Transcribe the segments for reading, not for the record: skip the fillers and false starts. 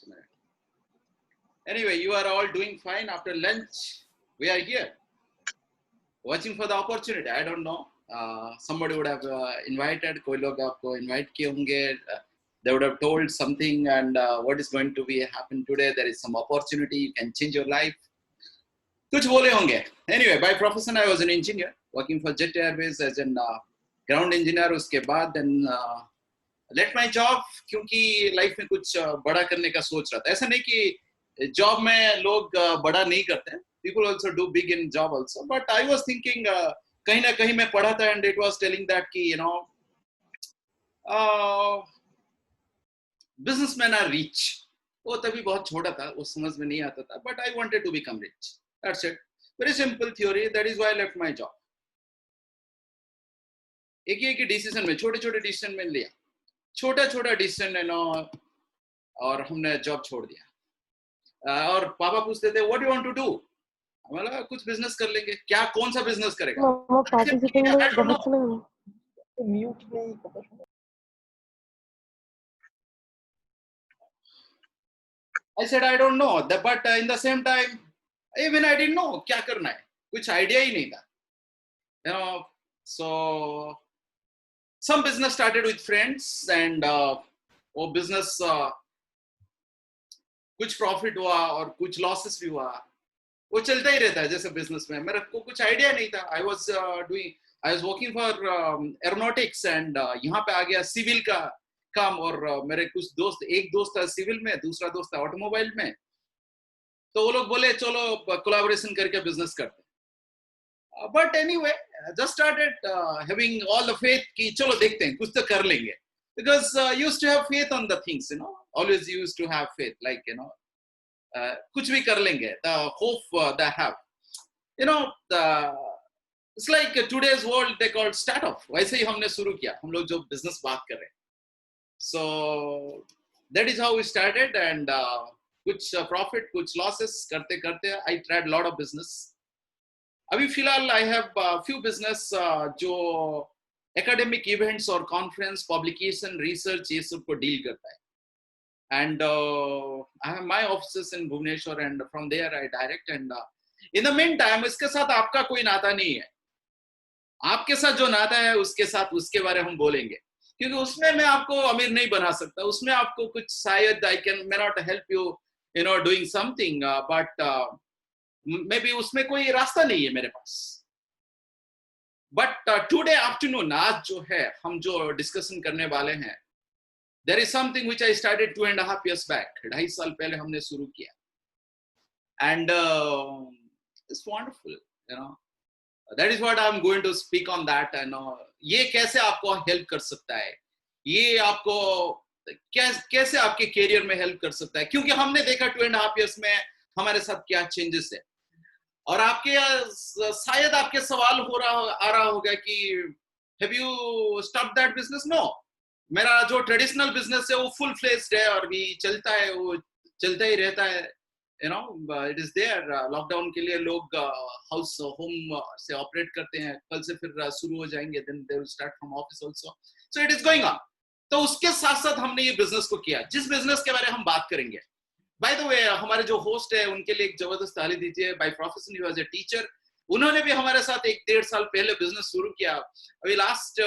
Just a minute. Anyway, you are all doing fine. After lunch, we are here watching for the opportunity. I don't know. Somebody would have invited. कोई लोग आपको invite किए होंगे. They would have told something and what is going to be happen today. There is some opportunity. You can change your life. कुछ बोले होंगे. Anyway, by profession I was an engineer working for Jet Airways as an ground engineer. उसके बाद then let my job क्योंकि life में कुछ बड़ा करने का सोच रहा था. ऐसा नहीं कि जॉब में लोग बड़ा नहीं करते हैं. People also do big in job also. But I was thinking कहीं ना कहीं मैं पढ़ा था and it was telling that कि you know businessmen are rich. वो तभी बहुत छोटा था, वो समझ में नहीं आता था. But I wanted to become rich. That's it. Very simple theory. That is why I left my job. एक ही डिसीजन में छोटे-छोटे डिसीजन में लिया. छोटा-छोटा डिसीजन है ना और हमने जॉब छोड़ दिया. और पापा पूछते थे what you want to do. हमारा कुछ बिजनेस कर लेंगे. क्या कौन सा बिजनेस करेगा? I said I don't know, but in the same time even I didn't know क्या करना है. कुछ आइडिया ही नहीं था. You know, so some business started with friends and वो business कुछ प्रॉफिट हुआ और कुछ लॉसेस भी हुआ. वो चलता ही रहता है जैसे बिजनेस में. मेरे को कुछ आइडिया नहीं था. I was working for aeronautics and यहाँ पे आ गया सिविल का काम. और मेरे कुछ दोस्त, एक दोस्त था सिविल में, दूसरा दोस्त था ऑटोमोबाइल में. तो वो लोग बोले चलो कोलैबोरेशन करके बिजनेस करते. But anyway, just started having all the faith कि चलो देखते हैं कुछ तो कर लेंगे. Because used to have faith on the things, you know. Always used to have faith, like you know, कुछ भी कर लेंगे. The hope they have, you know, it's like today's world they call startup. वैसे ही हमने शुरू किया. हम लोग जो business बात कर रहे हैं. So that is how we started and कुछ profit, कुछ losses करते करते I tried a lot of business. अभी फिलहाल I have few business जो academic events और conference, publication, research ये सब को deal करता है. And I have my offices in Bhubaneswar and from there I direct and in the meantime इसके साथ आपका कोई नाता नहीं है. आपके साथ जो नाता है उसके साथ उसके बारे हम बोलेंगे क्योंकि उसमें मैं आपको अमीर नहीं बना सकता. उसमें आपको कुछ शायद may not help you, you know, doing something but maybe उसमें कोई रास्ता नहीं है मेरे पास. But today afternoon आज जो है हम जो डिस्कशन करने वाले हैं, there is something which I started 2.5 years back. 2.5 साल पहले हमने शुरू किया. And it's wonderful, you know. That is what I'm going to speak on that. And ये कैसे आपको हेल्प कर सकता है, ये आपको कैसे आपके करियर में हेल्प कर सकता है. क्योंकि हमने देखा 2.5 years में हमारे साथ क्या चेंजेस है. और आपके शायद आपके सवाल आ रहा होगा कि have you stopped that business? No. मेरा जो ट्रेडिशनल बिजनेस है वो फुल फ्लेज्ड है और भी चलता है. वो चलता ही रहता है. You know, it is there. Lockdown के लिए लोग हाउस होम से ऑपरेट करते हैं. कल से फिर शुरू हो जाएंगे. Then they will start from office also. So it is going on. तो उसके साथ साथ हमने ये बिजनेस को किया. जिस बिजनेस के बारे में हम बात करेंगे. By the way, हमारे जो होस्ट है उनके लिए एक जबरदस्त ताली दीजिए. By profession he was a teacher. उन्होंने भी हमारे साथ 1.5 साल पहले बिजनेस शुरू किया. अभी लास्ट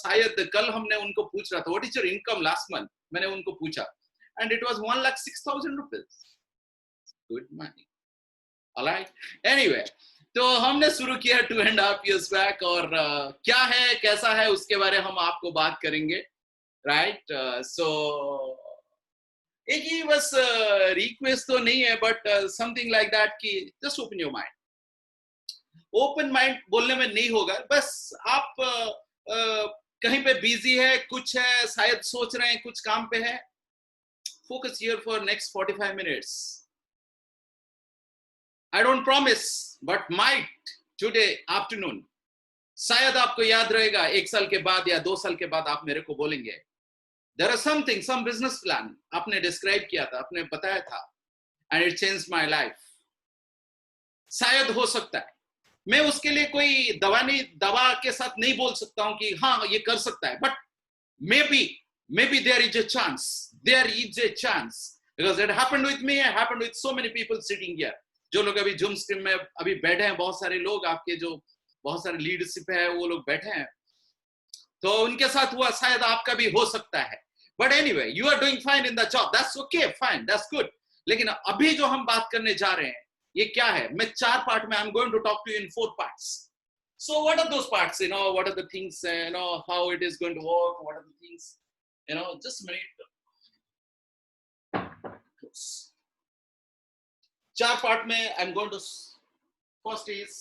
शायद कल हमने उनको पूछ रहा था what is your income last month. मैंने उनको पूछा and it was 1,06,000 rupees. Good money. Alright. Anyway, तो हमने शुरू किया 2.5 years back और क्या है कैसा है उसके बारे हम आपको बात करेंगे. Right. So एक ही बस रिक्वेस्ट तो नहीं है but something like that कि just open your mind. Open mind बोलने में नहीं होगा. बस आप कहीं पे बिजी है, कुछ है, शायद सोच रहे हैं कुछ काम पे है. Focus here for next 45 minutes. I don't promise but might today afternoon शायद आपको याद रहेगा 1 साल के बाद या 2 साल के बाद आप मेरे को बोलेंगे there are something, some business plan आपने डिस्क्राइब किया था, आपने बताया था and it changed my life. शायद हो सकता है. मैं उसके लिए कोई दवा के साथ नहीं बोल सकता हूं कि हाँ ये कर सकता है. But maybe there is a chance because it happened with me, it happened with so many people sitting here. जो लोग अभी जूम स्ट्रीम में अभी बैठे हैं, बहुत सारे लोग आपके जो बहुत सारे लीडरशिप है वो लोग बैठे हैं, तो उनके साथ हुआ, शायद आपका भी हो सकता है. But anyway, you are doing fine in the job, that's okay, fine, that's good. लेकिन अभी जो हम बात करने जा रहे हैं ये क्या है? मैं 4 पार्ट में, I am going to talk to you in 4 parts. So what are those parts? What are the things? How it is going to work? What are the things? Just a minute. 4 part में I am going to. First is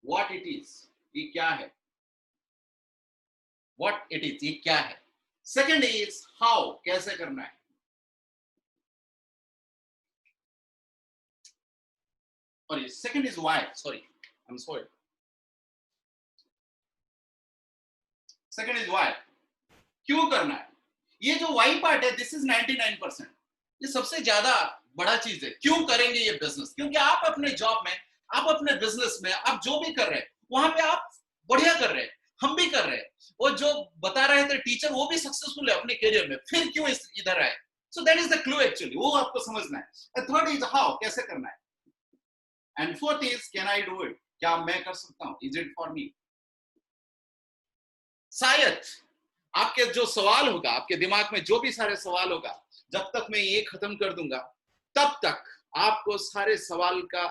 what it is, ये क्या है? What it is, ये क्या है? Second is how, कैसे करना है? और ये second is why. Sorry, I am sorry. Second is why, क्यों करना है? ये जो वाई पार्ट है, दिस इज 99%. ये सबसे ज्यादा बड़ा चीज है. क्यों करेंगे ये बिजनेस? क्योंकि आप अपने जॉब में, आप अपने बिजनेस में, आप जो भी कर रहे हैं वहां पे आप बढ़िया कर रहे हैं, हम भी कर रहे हैं. वो जो बता रहे थे टीचर, वो भी सक्सेसफुल है अपने करियर में, फिर क्यों इधर आए? सो that is the clue actually, वो आपको समझना है. थर्ड इज हाउ, कैसे करना है. And fourth is can I do it, क्या मैं कर सकता हूं? Is it for me? शायद आपके जो सवाल होगा, आपके दिमाग में जो भी सारे सवाल होगा, जब तक मैं ये खत्म कर दूंगा तब तक आपको सारे सवाल का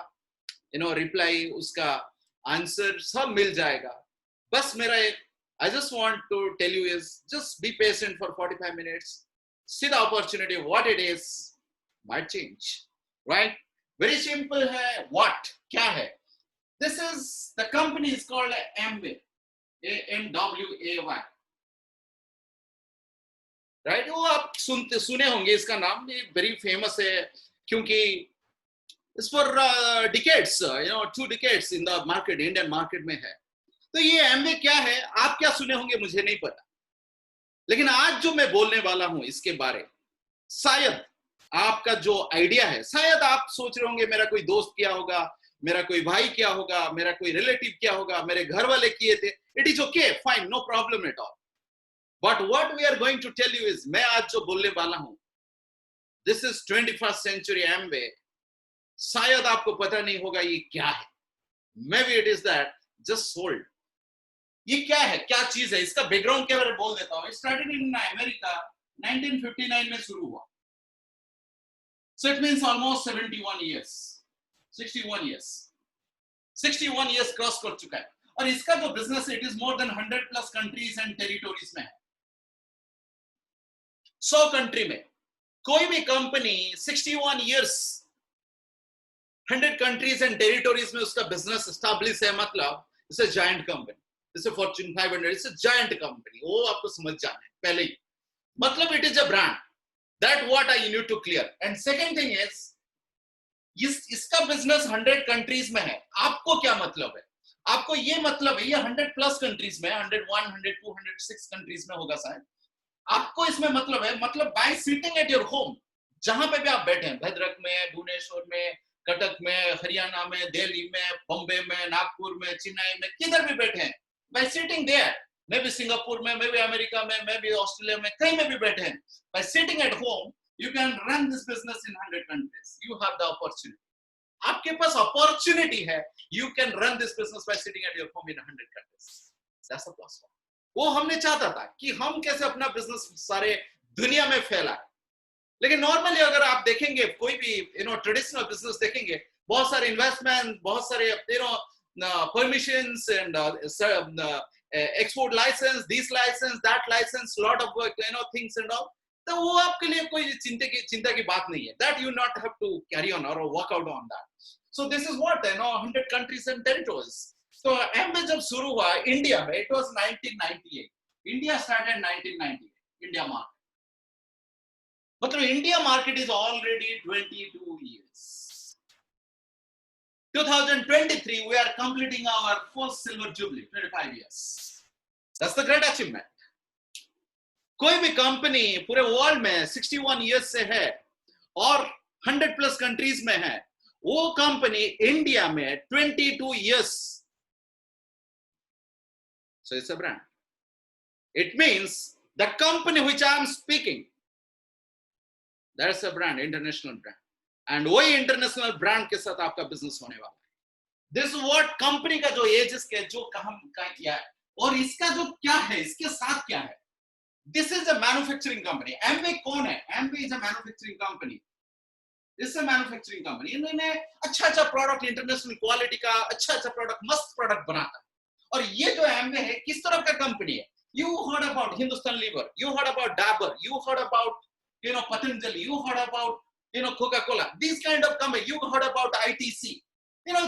रिप्लाई, उसका आंसर सब मिल जाएगा. बस मेरा एक, I just want to tell you is just be patient for 45 minutes. See the opportunity, what it is might change, right? Very simple है. What, क्या है? This is, the company is called Amway, AMWAY, right? वो आप सुने होंगे इसका नाम, ये वेरी फेमस है क्योंकि it's for decades, 2 decades in the market, Indian market में है. तो ये एमवे क्या है, आप क्या सुने होंगे मुझे नहीं पता, लेकिन आज जो मैं बोलने वाला हूं इसके बारे, शायद आपका जो आइडिया है, शायद आप सोच रहे होंगे मेरा कोई दोस्त किया होगा, मेरा कोई भाई किया होगा, मेरा कोई रिलेटिव किया होगा, मेरे घर वाले किए थे. It is okay, fine, no problem at all. But what we are going to tell you is, मैं आज जो बोलने वाला हूं, this is 21st century Amway. शायद आपको पता नहीं होगा ये क्या है. May be it is that just sold. ये क्या है, क्या चीज है, इसका बैकग्राउंड के बारे में बोल देता हूं. स्टार्टेड इन अमेरिका 1959 में शुरू हुआ. सो it means almost 71 years, 61 years, 61 years cross कर चुका है. और इसका जो बिजनेस है, it is more than 100+ countries and territories में है. 100 कंट्री में कोई भी company 61 years 100 countries and territories में उसका बिजनेस एस्टैब्लिश है, मतलब it's a giant company. It's a Fortune 500, it's a giant company. वो आपको समझ जाना है पहले ही, मतलब it is a brand. That what I need to clear. And second thing is, इसका बिजनेस 100 कंट्रीज में है. आपको क्या मतलब है? आपको ये मतलब है ये 100+ कंट्रीज में, 101, 102, 106 कंट्रीज में होगा शायद. आपको इसमें मतलब है, मतलब bye sitting at your home, जहां पे भी आप बैठे हैं, भद्रक में, भुवनेश्वर में, कटक में, हरियाणा में, दिल्ली में, बॉम्बे में, नागपुर में, चेन्नई में, किधर भी बैठे हैं, by sitting there, मैं भी सिंगापुर में, मैं भी अमेरिका में, मैं भी ऑस्ट्रेलिया में, कहीं में भी बैठे हैं, by sitting at home you can run this business in 100 countries. You have the opportunity. आपके पास अपॉर्चुनिटी है, you can run this business by sitting at your home in 100 countries. That's the plus one. वो हमने चाहता था कि हम कैसे अपना बिजनेस सारे दुनिया में फैलाए. लेकिन नॉर्मली अगर आप देखेंगे कोई भी ट्रेडिशनल बिजनेस देखेंगे, बहुत सारे इन्वेस्टमेंट, बहुत सारे permissions and export license, this license, that license, lot of work, things and all. तो वो आपके लिए कोई चिंता की बात नहीं है. That you not have to carry on or work out on that. So this is what 100 countries and territories. So Amway जब शुरू हुआ इंडिया में, it was 1998. India started 1998. India market. मतलब India market is already 22 years. 2023 we are completing our first silver jubilee, 25 years. That's the great achievement. कोई भी company पूरे world में 61 years से है और 100+ कंट्रीज में है, वो कंपनी इंडिया में 22 years. So it's a brand. It means the company which I am speaking, that's a brand, international brand, and वही इंटरनेशनल ब्रांड के साथ आपका बिजनेस होने वाला है। दिस व्हाट कंपनी का जो एजेस के जो काम का किया है, और इसका जो क्या है, इसके साथ क्या है, this is a manufacturing company. Amway कौन है? Amway is a manufacturing company. This is a manufacturing company. इन्होंने अच्छा अच्छा प्रोडक्ट, इंटरनेशनल क्वालिटी का अच्छा अच्छा प्रोडक्ट, मस्त प्रोडक्ट बनाता है। और ये जो एमवे है किस तरह का कंपनी है? You heard about Hindustan Lever, you heard about Dabur, you heard about Patanjali, you heard about Coca-Cola, these kind of companies, you heard about ITC,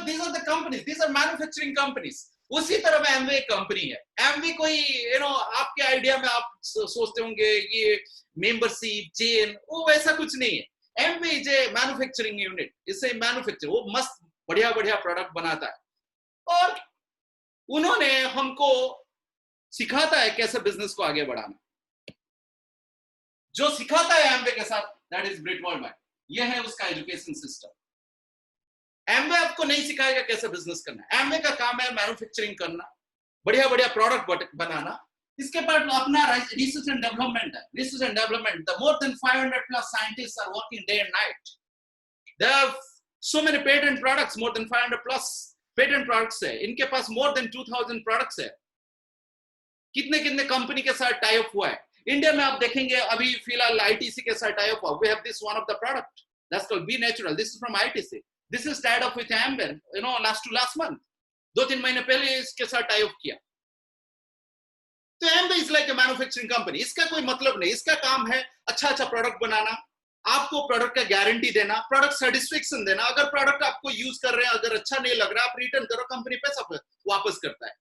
these are the companies, these are manufacturing companies. उसी तरह में Amway company है। Amway कोई आपके idea में आप सोचते होंगे ये मेंबरशिप चेन, वो वैसा कुछ नहीं है। Amway is a manufacturing unit, इससे मैन्युफैक्चर, वो मस्त बढ़िया बढ़िया प्रोडक्ट बनाता है और उन्होंने हमको सिखाता है कैसे बिजनेस को आगे बढ़ाना। जो सिखाता है एमवे के साथ, दैट इज ब्रिट वर्ल्डवाइड। ये है उसका एजुकेशन सिस्टम। एमवे आपको नहीं सिखाएगा कैसे बिजनेस करना है। एमवे का काम है मैन्युफैक्चरिंग करना, बढ़िया बढ़िया प्रोडक्ट बनाना। इसके बाद अपना रिसर्च एंड डेवलपमेंट है। Research and development, the more than 500 plus scientists are working day and night. There are so many patent products, more than 500 plus patent products है। इनके पास more than 2000 products है। कितने कितने company के साथ tie up हुआ है। इंडिया में आप देखेंगे अभी फिलहाल आईटीसी के साथ टाई अप हुआ। We have this one of the product that's called B natural. This is from ITC. This is tied up with एम्बे, लास्ट मंथ, 2-3 महीने पहले इसके साथ टाई अप किया। तो एम्बे is like a manufacturing company. इसका कोई मतलब नहीं, इसका काम है अच्छा अच्छा प्रोडक्ट बनाना, आपको प्रोडक्ट का गारंटी देना, प्रोडक्ट सेटिस्फेक्शन देना। अगर प्रोडक्ट आपको यूज कर रहे हैं, अगर अच्छा नहीं लग रहा, आप रिटर्न करो, कंपनी पैसा वापस करता है।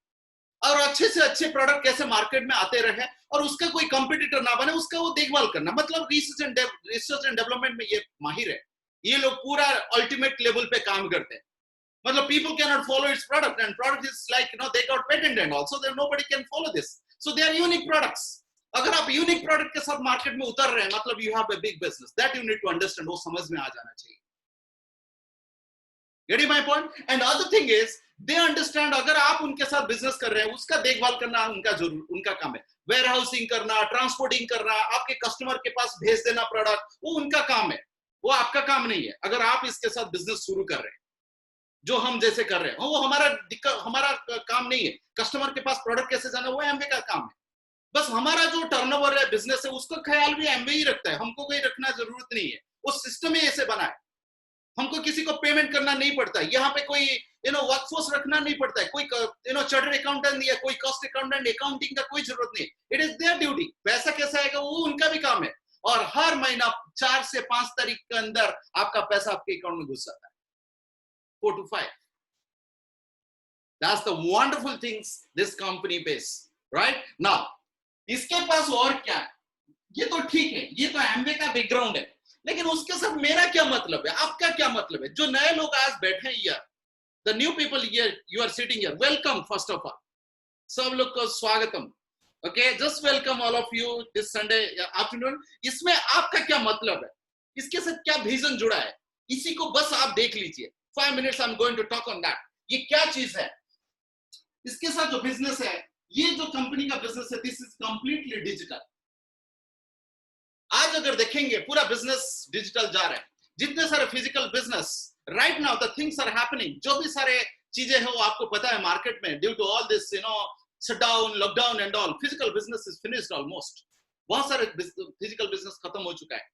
और अच्छे से अच्छे प्रोडक्ट कैसे मार्केट में आते रहे और उसका कोई कंपटीटर ना बने, उसका वो देखभाल करना। मतलब रिसर्च एंड डेवलपमेंट में ये माहिर है। ये लोग पूरा अल्टीमेट लेवल पे काम करते हैं। मतलब people cannot follow its product, and product is like they got patent and also there nobody can follow this, so they are unique products. अगर आप यूनिक प्रोडक्ट के साथ मार्केट में उतर रहे हैं, मतलब you have a big business. That you need to understand, वो समझ में आ जाना चाहिए। Getting my point? And other thing is, they understand अगर आप उनके साथ बिजनेस कर रहे हैं, उसका देखभाल करना उनका काम है। वेयर हाउसिंग करना, ट्रांसपोर्टिंग करना, आपके कस्टमर के पास भेज देना प्रोडक्ट, वो उनका काम है, वो आपका काम नहीं है। अगर आप इसके साथ बिजनेस शुरू कर रहे हैं, जो हम जैसे कर रहे हैं, वो हमारा काम नहीं है। कस्टमर के पास प्रोडक्ट कैसे जाना, वो एमवे का काम है। बस हमारा जो टर्नओवर है, बिजनेस है, उसका ख्याल भी एमवे ही रखता है। हमको कोई रखना जरूरत नहीं है। वो सिस्टम ही ऐसे बना है, हमको किसी को पेमेंट करना नहीं पड़ता है। यहाँ पे कोई वर्कफोर्स रखना नहीं पड़ता है। कोई चार्टर्ड अकाउंटेंट या कोई कॉस्ट अकाउंटेंट, अकाउंटिंग का कोई जरूरत नहीं। It is there duty. पैसा कैसा आएगा वो उनका भी काम है। और हर महीना 4 से 5 तारीख के अंदर आपका पैसा आपके अकाउंट में घुस जाता है, 4 to 5। That's the wonderful things this company pays, right? Now, इसके पास और क्या है? ये तो ठीक है, ये तो एमवे का बैकग्राउंड है, लेकिन उसके साथ मेरा क्या मतलब है, आपका क्या मतलब है? जो नए लोग आज बैठे हैं यार, the new people here, you are sitting here, welcome first of all, सब लोग को स्वागतम। Okay, just welcome all of you this Sunday afternoon। इसमें आपका क्या मतलब है, इसके साथ क्या विजन जुड़ा है, इसी को बस आप देख लीजिए। 5 minutes I'm going to talk on that। ये क्या चीज है, इसके साथ जो बिजनेस है, ये जो कंपनी का बिजनेस है, दिस इज कंप्लीटली डिजिटल। आज अगर देखेंगे पूरा बिजनेस डिजिटल जा रहा है। जितने सारे physical business right now the things are happening, जो भी सारे चीजें हैं वो आपको पता है मार्केट में, due to all this shutdown, lockdown and all, physical business is finished almost. बहुत सारे फिजिकल बिजनेस खत्म हो चुका है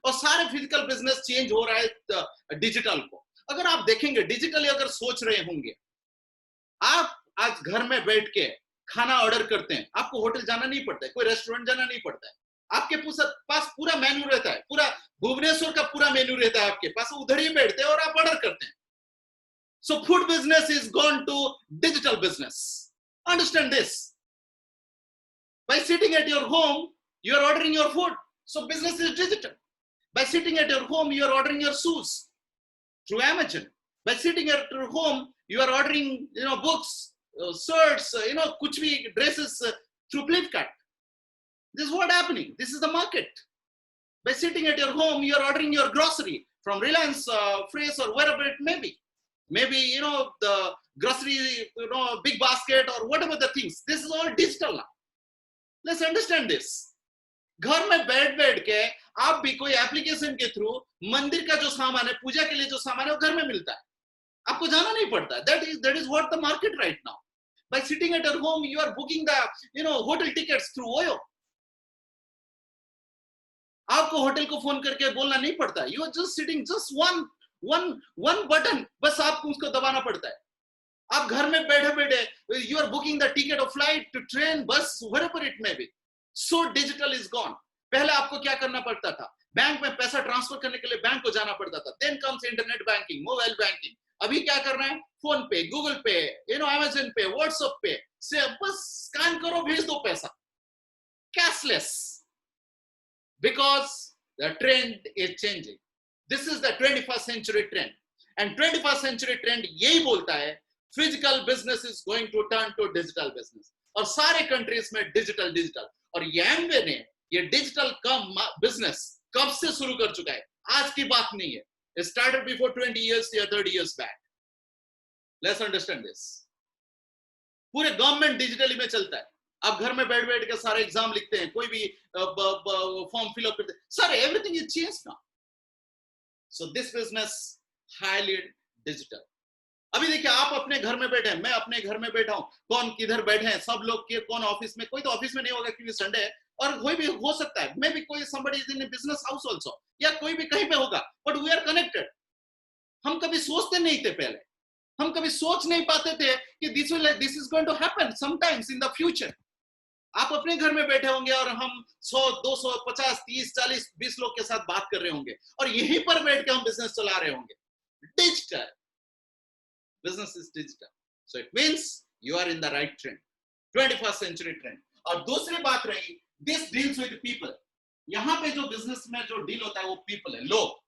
और सारे फिजिकल बिजनेस चेंज हो रहा है डिजिटल को। अगर आप देखेंगे डिजिटली अगर सोच रहे होंगे, आप आज घर में बैठ के खाना ऑर्डर करते हैं, आपको होटल जाना नहीं पड़ता है, कोई रेस्टोरेंट जाना नहीं पड़ता है। आपके पास पूरा मेन्यू रहता है, पूरा भुवनेश्वर का पूरा मेन्यू रहता है आपके पास, उधर ही बैठते हैं और आप ऑर्डर करते हैं। So food business is gone to digital business. Understand this. By sitting at your home, you are ordering your food. So business is digital. By sitting at your home, you are ordering your shoes through Amazon. By sitting at your home, you are ordering, books, shirts, kuch bhi dresses through Flipkart. This is what happening. This is the market. By sitting at your home, you are ordering your grocery from Reliance, Fresh, or wherever it may be. Maybe, the grocery, big basket or whatever the things. This is all digital now. Let's understand this. घर में बैठ के आप भी कोई application के through मंदिर का जो सामान है, पूजा के लिए जो सामान है, वो घर में मिलता है, आपको जाना नहीं पड़ता। that is what the market right now. By sitting at your home, you are booking the hotel tickets through OYO. आपको होटल को फोन करके बोलना नहीं पड़ता, you are just sitting, just one button, बस आपको उसको दबाना पड़ता है। आप घर में बैठे बैठे you are booking the ticket of flight to train, bus wherever it may be. So digital is gone. पहले आपको क्या करना पड़ता था, बैंक में पैसा ट्रांसफर करने के लिए बैंक को जाना पड़ता था, then comes internet banking, mobile banking. अभी क्या करना है, फोन पे, गूगल पे, अमेज़न पे, व्हाट्सएप पे से बस स्कैन करो, भेज दो पैसा, cashless. Because the trend is changing. This is the 21st century trend. And 21st century trend यही बोलता है, physical business is going to turn to digital business. और सारे countries में digital. और Amway ने ये digital business कब से शुरू कर चुका है, आज की बात नहीं है. It started before 20 years or 30 years back. Let's understand this. पूरे गवर्नमेंट डिजिटली में चलता है। आप घर में बैठ बैठ के सारे एग्जाम लिखते हैं, कोई भी फॉर्म फिल अप करते हैं, sir everything is change now. So this business highly digital. अभी देखिए, आप अपने घर में बैठे हैं, मैं अपने घर में बैठा हूं, कौन किधर बैठे हैं, सब लोग के कौन ऑफिस में, कोई तो ऑफिस में नहीं होगा क्योंकि संडे है, और कोई भी हो सकता है, मे भी कोई somebody is in a business house also, या कोई भी कहीं पे होगा, बट वी आर कनेक्टेड। हम कभी सोचते नहीं थे, पहले हम कभी सोच नहीं पाते थे कि this is going to happen sometimes in the future. आप अपने घर में बैठे होंगे और हम 100, 200, 50, 30, 40, 20 लोग के साथ बात कर रहे होंगे, और यहीं पर बैठ के हम बिजनेस चला रहे होंगे। Digital business is digital, so it means you are in the right trend, 21st century trend. और दूसरी बात रही, दिस डील्स विद पीपल। यहां पे जो बिजनेस में जो डील होता है वो पीपल है, लोग।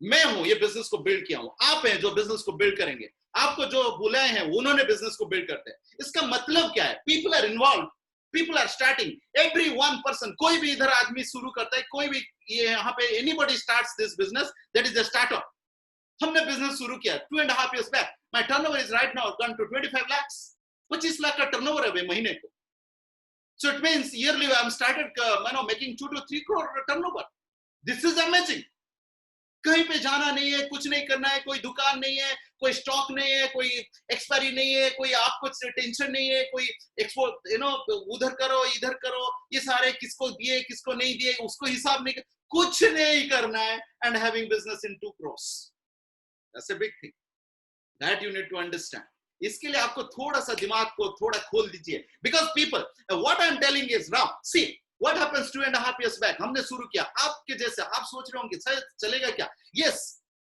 मैं हूं ये बिजनेस को बिल्ड किया हूं, आप हैं जो बिजनेस को बिल्ड करेंगे, आपको जो बुलाए हैं उन्होंने बिजनेस को बिल्ड करते हैं। इसका मतलब क्या है, people are involve, people are starting, every one person, कोई भी इधर आदमी शुरू करता है, कोई भी ये यहाँ पे anybody starts this business, that is the startup. हमने बिजनेस शुरू किया 2.5 years back, my turnover is right now gone to 25 lakhs, 25 lakh का टर्नओवर है महीने को। So it means yearly I am started making 2 to 3 crore turnover. This is amazing. कहीं पे जाना नहीं है, कुछ नहीं करना है, कोई दुकान नहीं है, कोई स्टॉक नहीं है, कोई एक्सपायरी नहीं है, कोई आपको टेंशन नहीं है, कोई एक्सपोर्ट उधर करो इधर करो, ये सारे किसको दिए किसको नहीं दिए उसको हिसाब नहीं, कुछ नहीं करना है, and having business in 2 crores, that's a big thing that you need to understand. इसके लिए आपको थोड़ा सा दिमाग को थोड़ा खोल दीजिए, because people, what I am telling is now, see What happens 2.5 years back? हमने शुरू किया, आपके जैसे आप सोच रहे होंगे शायद चलेगा क्या, yes,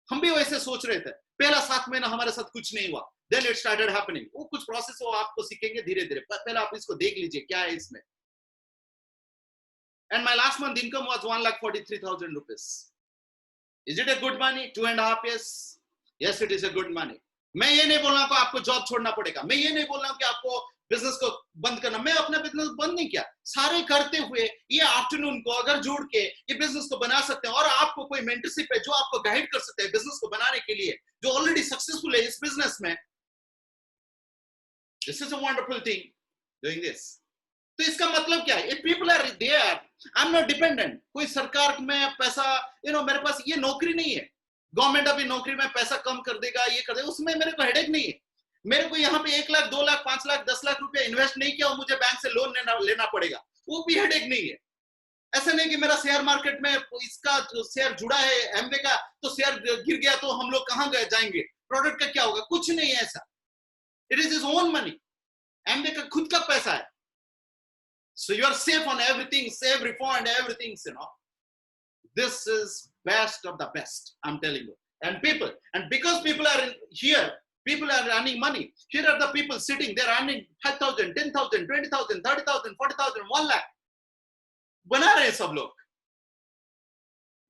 हम भी वैसे सोच रहे थे। पहला 7 महीना हमारे साथ कुछ नहीं हुआ, then it started happening। वो कुछ प्रोसेस वो आपको सीखेंगे धीरे धीरे, पहले आप इसको देख लीजिए क्या है इसमें। And my last month income was 1,43,000 rupees. Is it a good money? 2.5 years? Yes, it is a good money. मैं ये नहीं बोल रहा हूँ आपको जॉब छोड़ना पड़ेगा, मैं ये नहीं बोल रहा हूँ कि आपको बिजनेस को बंद करना, मैं अपना बिजनेस बंद नहीं किया, सारे करते हुए ये आफ्टरनून को अगर जोड़ के ये बिजनेस को बना सकते हैं, और आपको कोई मेंटरशिप है जो आपको गाइड कर सकते हैं बिजनेस को बनाने के लिए, जो ऑलरेडी सक्सेसफुल है इस बिजनेस में, this is a wonderful thing doing this. तो इसका मतलब क्या है, people are there, I am not dependent, कोई सरकार में पैसा मेरे पास ये नौकरी नहीं है, गवर्नमेंट अभी नौकरी में पैसा कम कर देगा, ये कर देगा, उसमें मेरे को हेडेक नहीं है। मेरे को यहाँ पे 1 लाख 2 लाख 5 लाख 10 लाख रुपया इन्वेस्ट नहीं किया और मुझे बैंक से लोन लेना पड़ेगा, वो भी हेडेक नहीं है। ऐसा नहीं कि मेरा शेयर मार्केट में इसका जो शेयर जुड़ा है एमवे का, तो शेयर गिर गया तो हम लोग कहाँ जाएंगे, प्रोडक्ट का क्या होगा, कुछ नहीं है ऐसा। It is his own money, Amway का खुद का पैसा है। So you are safe on everything, safe refund everything, this is best of the best, I am telling you. And because people are here, people are earning money. Here are the people sitting, they're earning 5,000, 10,000, 20,000, 30,000, 40,000, 1 lakh. बना रहे हैं सब लोग।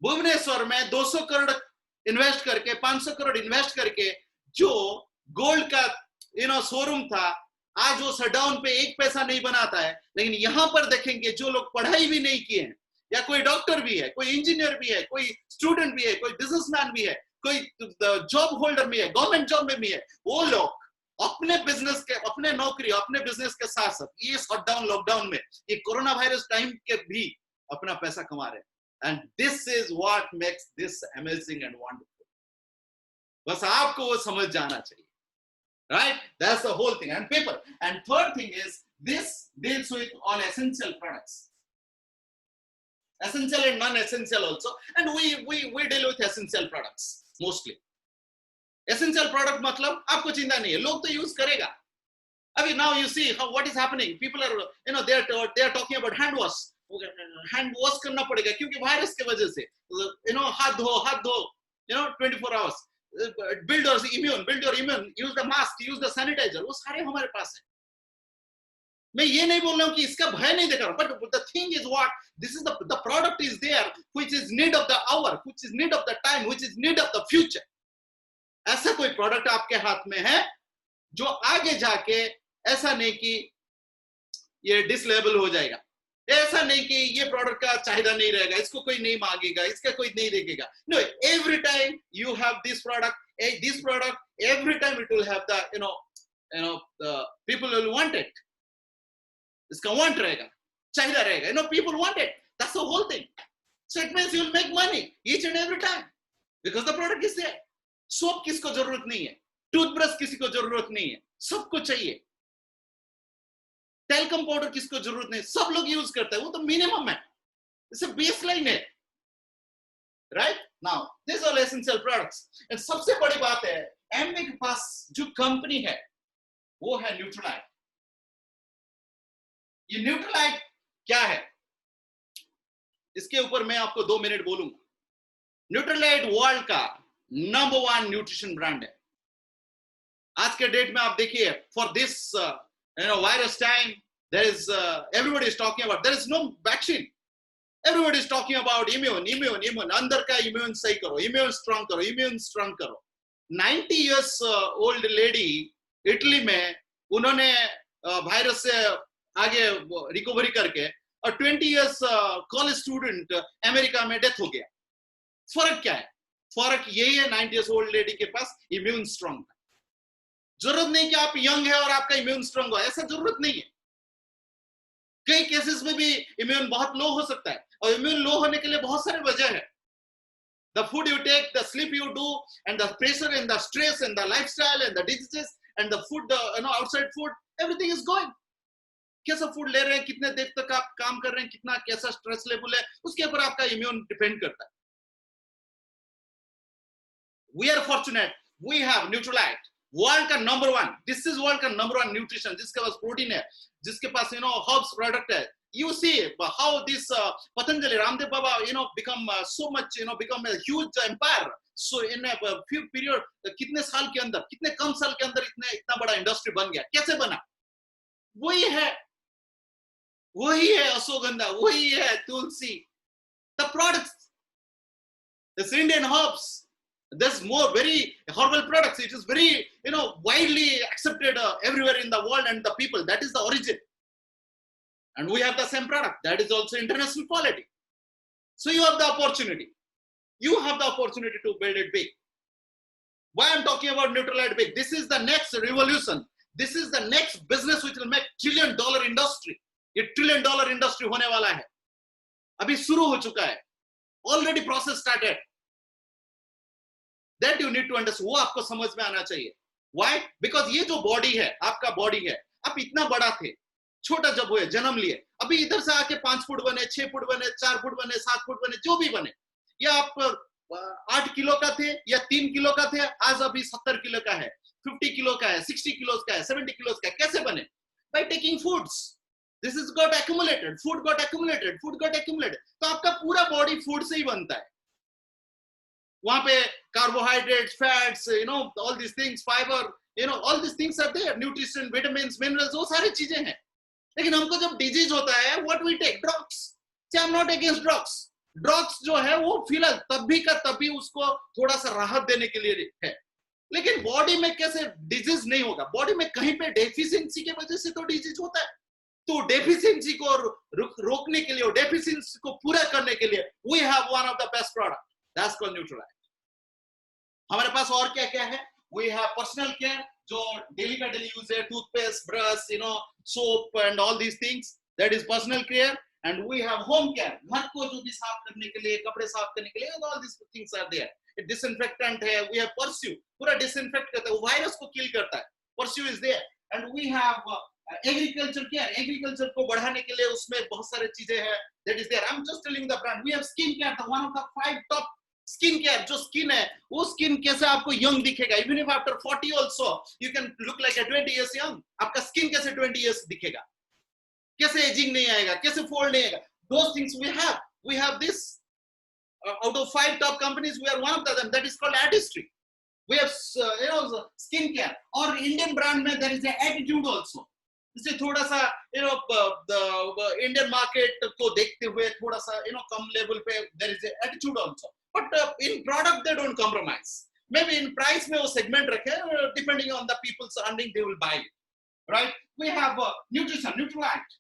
भुवनेश्वर में 200 crore invest करके, 500 crore invest करके, जो gold का शोरूम था, आज वो शटडाउन पे 1 पैसा नहीं बनाता है। लेकिन यहां पर देखेंगे जो लोग पढ़ाई भी नहीं किए हैं, या कोई डॉक्टर भी है, कोई इंजीनियर भी है, कोई स्टूडेंट भी है, कोई बिजनेसमैन भी है, कोई जॉब होल्डर भी है, गवर्नमेंट जॉब में भी है, वो लोग अपने बिजनेस के, अपने नौकरी, अपने बिजनेस के साथ साथ ये शटडाउन लॉकडाउन में, ये कोरोना वायरस टाइम के भी अपना पैसा कमा रहे हैं। And this is what makes this amazing and wonderful. बस आपको वो समझ जाना चाहिए, right? That's the whole thing. And people. And third thing is this deals with all essential products, essential and non-essential also. And we deal with essential products mostly. Essential product मतलब आपको चिंता नहीं है, लोग तो यूज करेगा. अभी now you see what is happening. People are they are talking about hand wash. Hand wash करना पड़ेगा क्योंकि वायरस की वजह से हाथ धो 24 hours. build your immune, use the mask, use the sanitizer, वो सारे हमारे पास है. मैं ये नहीं बोल रहा हूँ कि इसका भय नहीं दिखा रहा, but the thing is what this is the product is there which is need of the hour, which is need of the time, which is need of the future. ऐसा कोई प्रोडक्ट आपके हाथ में है जो आगे जाके ऐसा नहीं कि ये डिसलेबल हो जाएगा, ऐसा नहीं कि ये प्रोडक्ट का चाहिदा नहीं रहेगा, इसको कोई नहीं मांगेगा, इसका कोई नहीं देखेगा. No, every time you have this product, every time it will have the the people will want it. इसका want रहेगा, चाहिदा रहेगा. People want it. That's the whole thing. So it means you will make money each and every time because the product is there. Soap किसको जरूरत नहीं है, toothbrush किसी को जरूरत नहीं है, सबको चाहिए. टेलकम पाउडर किसको जरूरत नहीं, सब लोग यूज करते हैं, वो तो मिनिमम है, इसे बेसलाइन है. Right now this are essential products. And सबसे बड़ी बात है एमवे के पास जो कंपनी है वो है न्यूट्रलाइट. ये न्यूट्रलाइट क्या है इसके ऊपर मैं आपको 2 मिनट बोलूंगा. न्यूट्रलाइट वर्ल्ड का नंबर 1 न्यूट्रिशन ब्रांड है. आज के डेट में आप देखिए, for this virus time, there is everybody is talking about, there is no vaccine, everybody is talking about immune. अंदर का immune सही करो, immune strong करो. 90 years old lady इटली में, उन्होंने वायरस से आगे रिकवरी करके, और 20 years कॉलेज स्टूडेंट अमेरिका में डेथ हो गया. फर्क क्या है? फर्क यही है 90 years old लेडी के पास इम्यून स्ट्रांग है. जरूरत नहीं कि आप यंग है और आपका इम्यून स्ट्रांग हो, ऐसा जरूरत नहीं है. कई केसेस में भी इम्यून बहुत लो हो सकता है, और इम्यून लो होने के लिए बहुत सारे वजह है. The food you take, the sleep you do, and the pressure and the stress and the lifestyle and the diseases and the food, outside food, everything is going. कैसा फूड ले रहे हैं, कितने देर तक आप काम कर रहे हैं, कितना कैसा स्ट्रेस लेवल है, उसके ऊपर आपका इम्यून डिपेंड करता है. We are fortunate, we have Nutrilite, world का नंबर 1. दिस इज वर्ल्ड का नंबर 1 न्यूट्रिशन, जिसके पास प्रोटीन है, जिसके पास हर्ब्स प्रोडक्ट है. You see how this Patanjali Ramdev Baba become so much become a huge empire. So in a few period, कितने साल के अंदर, कितने कम साल के अंदर इतना बड़ा इंडस्ट्री बन गया. कैसे बना? वही है अश्वगंधा, वही है तुलसी. The products, this Indian herbs, there's more very herbal products. It is very widely accepted everywhere in the world, and the people, that is the origin. And we have the same product that is also international quality. So you have the opportunity to build it big. Why I'm talking about Nutrilite big? This is the next revolution. This is the next business which will make $1 trillion industry. ये $1 trillion industry होने वाला है, अभी शुरू हो चुका है. Already process started. That you need to understand. वो आपको समझ में आना चाहिए. Why? Because ये जो body है, आपका body है, आप इतना बड़ा थे, छोटा जब हुए, जन्म लिए, अभी इधर से आके 5 फुट बने, 6 फुट बने, 4 फुट बने, 7 फुट बने, जो भी बने, या आप 8 किलो का थे या 3 किलो का थे, आज अभी 70 किलो का है, 50 किलो का है, 60 किलो का है, 70 किलो का है. कैसे बने? By taking foods. This is got accumulated. Food got accumulated. तो आपका पूरा body food से ही बनता है. वहां पे carbohydrates, fats, all these things, fiber, all these things are there. Nutrition, vitamins, minerals, वो सारी चीजें हैं. लेकिन हमको जब डिजीज होता है, what we take? Drugs. See, I'm not against drugs. Drugs जो है वो फिलहाल तभी का तभी उसको थोड़ा सा राहत देने के लिए है, लेकिन बॉडी में कैसे डिजीज नहीं होगा. बॉडी में कहीं पे डेफिशिएंसी की वजह से तो डिजीज होता है. तो डेफिशिएंसी को रोकने के लिए, डेफिशिएंसी को पूरा करने के लिए we have one of the best product, that's called Nutrilite. हमारे पास और क्या क्या है? We have personal care, जो डेली का डेली यूज है, toothpaste, brush, soap and all these things, that is personal care. and we have home care. घर को जो भी साफ करने के लिए, कपड़े साफ करने के लिए, all these things are there. Disinfectant है, we have Persil, पूरा disinfect करता है, virus को kill करता है. Persil is there, and we have agriculture care. Agriculture को बढ़ाने के लिए उसमें बहुत सारे चीजें हैं. That is there. I'm just telling the brand. We have skin care, the one of the 5 top skin care. जो skin है, वो skin कैसे आपको young दिखेगा? Even if after 40 also, you can look like a 20 years young. आपका skin कैसे 20 years दिखेगा? कैसे aging नहीं आएगा? कैसे fold नहीं आएगा? Those things we have. We have this. Out of 5 top companies, we are one of them. That is called Artistry. We have skin care. Or Indian brand में there is an attitude also. इससे थोड़ा सा the Indian market को देखते हुए थोड़ा सा कम level पे there is an attitude also. But in product they don't compromise. Maybe in price में वो segment रखे, depending on the people's earning they will buy it. Right? We have nutrition, Nutrilite.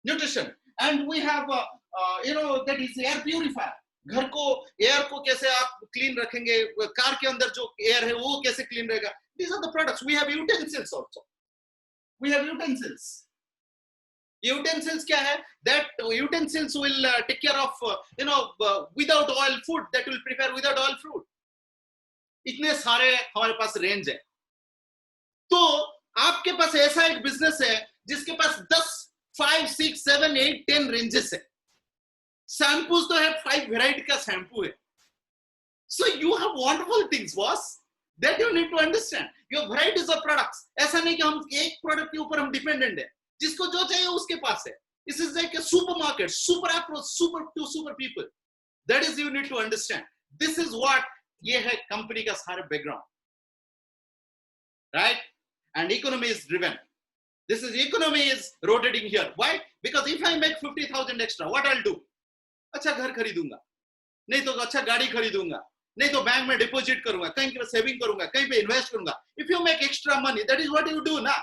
Nutrition, and we have that is air purifier. घर को air को कैसे आप clean रखेंगे, car के अंदर जो एयर है वो कैसे क्लीन रहेगा. These are the products. We have utensils also. We have utensils. Utensils क्या है? That utensils will take care of without oil food, that will prepare without oil food. इतने सारे हमारे पास रेंज है. तो आपके पास ऐसा एक बिजनेस है जिसके पास 10, 5, 6, 7, 8, 10 रेंजेस है. शैम्पूज तो है 5 वैरायटी का शैम्पू है. So you have wonderful things, boss. That you need to understand. Your varieties of products. ऐसा नहीं कि हम एक प्रोडक्ट के ऊपर हम डिपेंडेंट है. जिसको जो चाहिए उसके पास है. This is like a supermarket, super approach, super to super people. That is you need to understand. This is what ये है कंपनी का सारा background. Right? And economy is driven. This is economy is rotating here. Why? Because if I make 50,000 extra, what I'll do? अच्छा घर खरीदूंगा, नहीं तो अच्छा गाड़ी खरीदूंगा, नहीं तो बैंक में डिपॉजिट करूंगा, कहीं पे सेविंग करूंगा, कहीं पे इन्वेस्ट करूंगा. If you make extra money, that is what you do ना.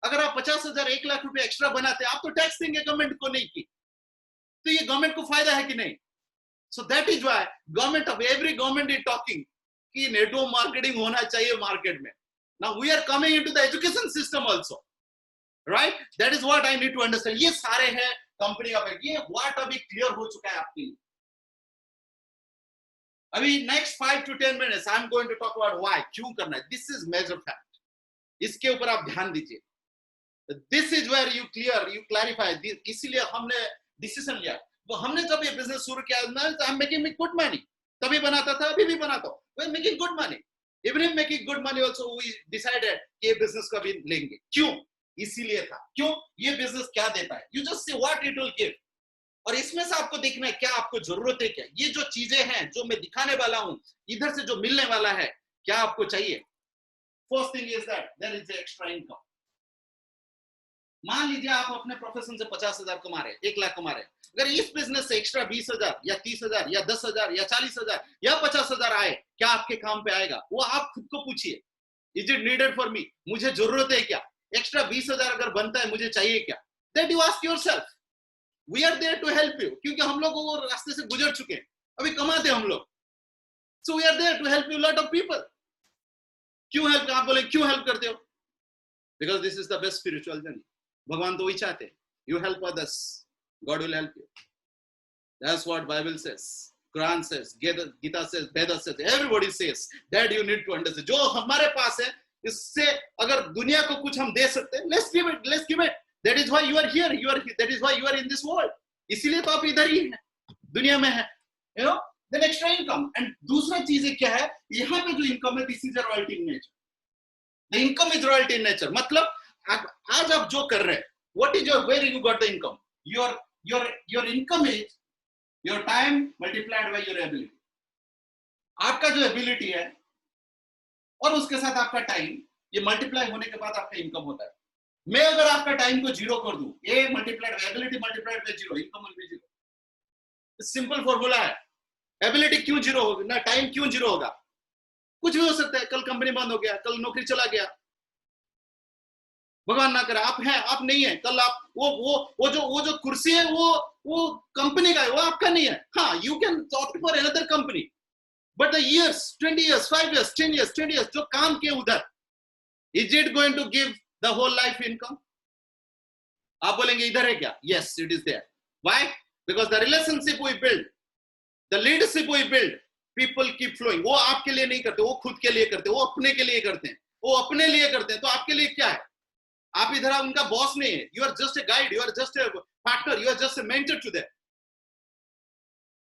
अगर आप 50,000, 1 लाख रुपए एक्स्ट्रा बनाते, आप तो टैक्स देंगे गवर्नमेंट को नहीं की, तो ये गवर्नमेंट को फायदा है कि नहीं? So that is why government of every government is talking कि नेटवर्क मार्केटिंग होना चाहिए मार्केट में. Now we are coming into the education system also, right? That is what I need to understand. ये सारे हैं कंपनी का. ये what अभी क्लियर हो चुका है आपके लिए. अभी next 5 to 10 minutes I'm going to talk about why, क्यों करना है. This is major fact. इसके ऊपर आप ध्यान दीजिए. This is where you clarify. इसीलिए हमने डिसीजन लिया. वो हमने जब ये बिजनेस शुरू किया, I'm making good money. तभी बनाता था, अभी भी बनाता हूँ. We're making good money. Even if making good money also, we decided कि ये बिजनेस का भी लेंगे. क्यों? इसीलिए था. क्यों? ये बिजनेस क्या देता है? You just see what it will give. और इसमें से आपको देखना है क्या आपको जरूरत है. क्या ये जो चीजें हैं जो मैं दिखाने वाला हूं, इधर से जो मिलने वाला है, क्या आपको चाहिए? First thing is that there is extra income. मान लीजिए आप अपने प्रोफेशन से 50,000 कमा रहे हैं, 1 लाख कमा रहे हैं. अगर इस बिजनेस से एक्स्ट्रा 20,000 या 30,000 या 10,000 या 40,000 या 50,000 आए, क्या आपके काम पे आएगा? वो आप खुद को पूछिए. Is it needed for me? मुझे जरूरत है क्या? एक्स्ट्रा 20,000 अगर बनता है, मुझे चाहिए क्या? That you ask yourself. We are there to help you, क्योंकि हम लोग वो रास्ते से गुजर चुके हैं. अभी कमाते हम लोग. So we are there to help you lot of people. क्यों हेल्प? आप बोले क्यों हेल्प करते हो? Because this is the best spiritual journey. भगवान तो वही चाहते हैं. You help others, God will help you. That's what Bible says, Quran says, Gita says, Veda says, everybody says that you need to understand. जो हमारे पास है, इससे अगर दुनिया को कुछ हम दे सकते हैं, let's give it, let's give it. That is why you are here. That is why you are in this world. इसीलिए तो आप इधर ही हैं, दुनिया में हैं. You know, then extra income. And दूसरा चीज क्या है? यहाँ पे जो income है, this is a royalty in nature. The income is royalty in nature. मतलब आज आप जो कर रहे हैं, what is your, where you got the income? Your income is your time multiplied by your ability. आपका जो ability है और उसके साथ आपका टाइम, ये मल्टीप्लाई होने के बाद आपका इनकम होता है. मैं अगर आपका टाइम को 0 कर दूं, A multiplied by ability multiplied by 0, income will be 0. Simple formula है. एबिलिटी क्यों 0 होगी ना, टाइम क्यों 0 होगा? कुछ भी हो सकता है. कल कंपनी बंद हो गया, कल नौकरी चला गया, भगवान ना करे. आप हैं, आप नहीं है, कल आप वो जो कुर्सी है वो कंपनी का है, वो आपका नहीं है. हाँ, you can opt for another company, but the years, 20 years, 5 years, 10 years, 20 years जो काम किए उधर, is it going to give the whole life income? आप बोलेंगे इधर है क्या? Yes, it is there. Why? Because the relationship we build, the leadership we build, people keep flowing. वो आपके लिए नहीं करते, वो खुद के लिए करते, वो अपने के लिए करते हैं, वो अपने लिए करते हैं, तो आपके लिए क्या है? आप इधर उनका बॉस नहीं है. You are just a guide, you are just a partner, you are just a mentor to them.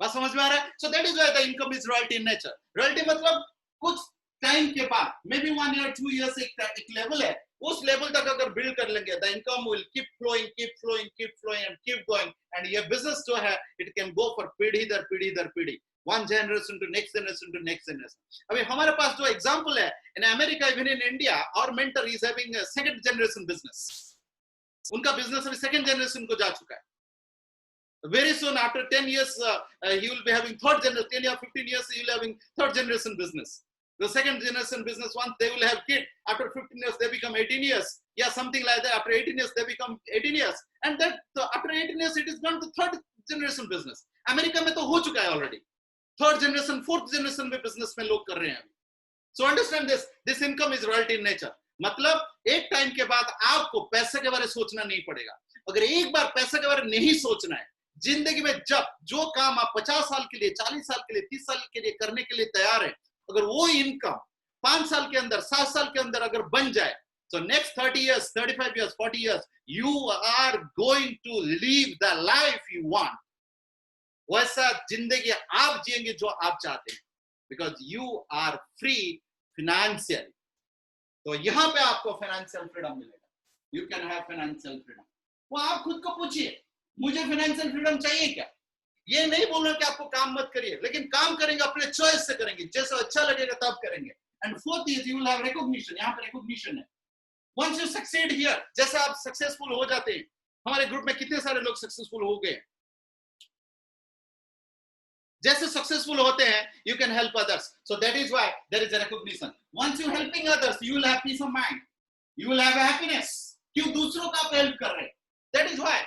बात समझ में आ रहा है? So that is why the income is royalty in nature. Royalty मतलब कुछ टाइम के बाद, maybe 1 year 2 years एक लेवल है, उस लेवल तक अगर बिल्ड कर लेंगे, the income will keep flowing and keep going, and ये business जो है, it can go for पीढ़ी दर पीढ़ी, one generation to next generation. अभी हमारे पास जो example है, in America, even in India, our mentor is having a second generation business. उनका business अभी second generation को जा चुका है. Very soon, after 10 years, he will be having third generation. 10 or 15 years, he will be having third generation business. The second generation business, once they will have kid, after 15 years, they become 18 years. Yeah, something like that. After 18 years, they become 18 years. And that after 18 years, it is gone to third generation business. America में तो हो चुका है already. Third generation, fourth generation में business में लोग कर रहे हैं. So understand this. This income is royalty in nature. मतलब एक टाइम के बाद आपको पैसे के बारे में सोचना नहीं पड़ेगा. अगर एक बार पैसे के बारे में नहीं सोचना है, जिंदगी में जब जो काम आप 50 साल के लिए, 40 साल के लिए, 30 साल के लिए करने के लिए तैयार है, अगर वो इनकम 5 साल के अंदर, 7 साल के अंदर अगर बन जाए, so next 30 years, 35 years, 40 years, you are going to live the life you want. वैसा जिंदगी आप जिएंगे जो आप चाहते हैं, because you are free financially. तो यहाँ पे आपको financial freedom मिलेगा. You can have financial freedom. वो आप खुद को पूछिए, मुझे फाइनेंशियल फ्रीडम चाहिए क्या? ये नहीं बोल रहा कि आपको काम मत करिए, लेकिन काम करेंगे अपने चॉइस से करेंगे, जैसा अच्छा लगेगा तब करेंगे. And fourth is you will have recognition. यहाँ पे रिकॉग्निशन है. वंस यू सक्सीड हियर, जैसे आप सक्सेसफुल हो जाते हैं, हमारे ग्रुप में कितने सारे लोग सक्सेसफुल हो गए. जैसे सक्सेसफुल होते हैं, you can help others. So that is why there is a recognition. Once you helping others, you will have peace of mind, you will have happiness. क्यों? दूसरों का आप हेल्प कर रहे हैं. That is why.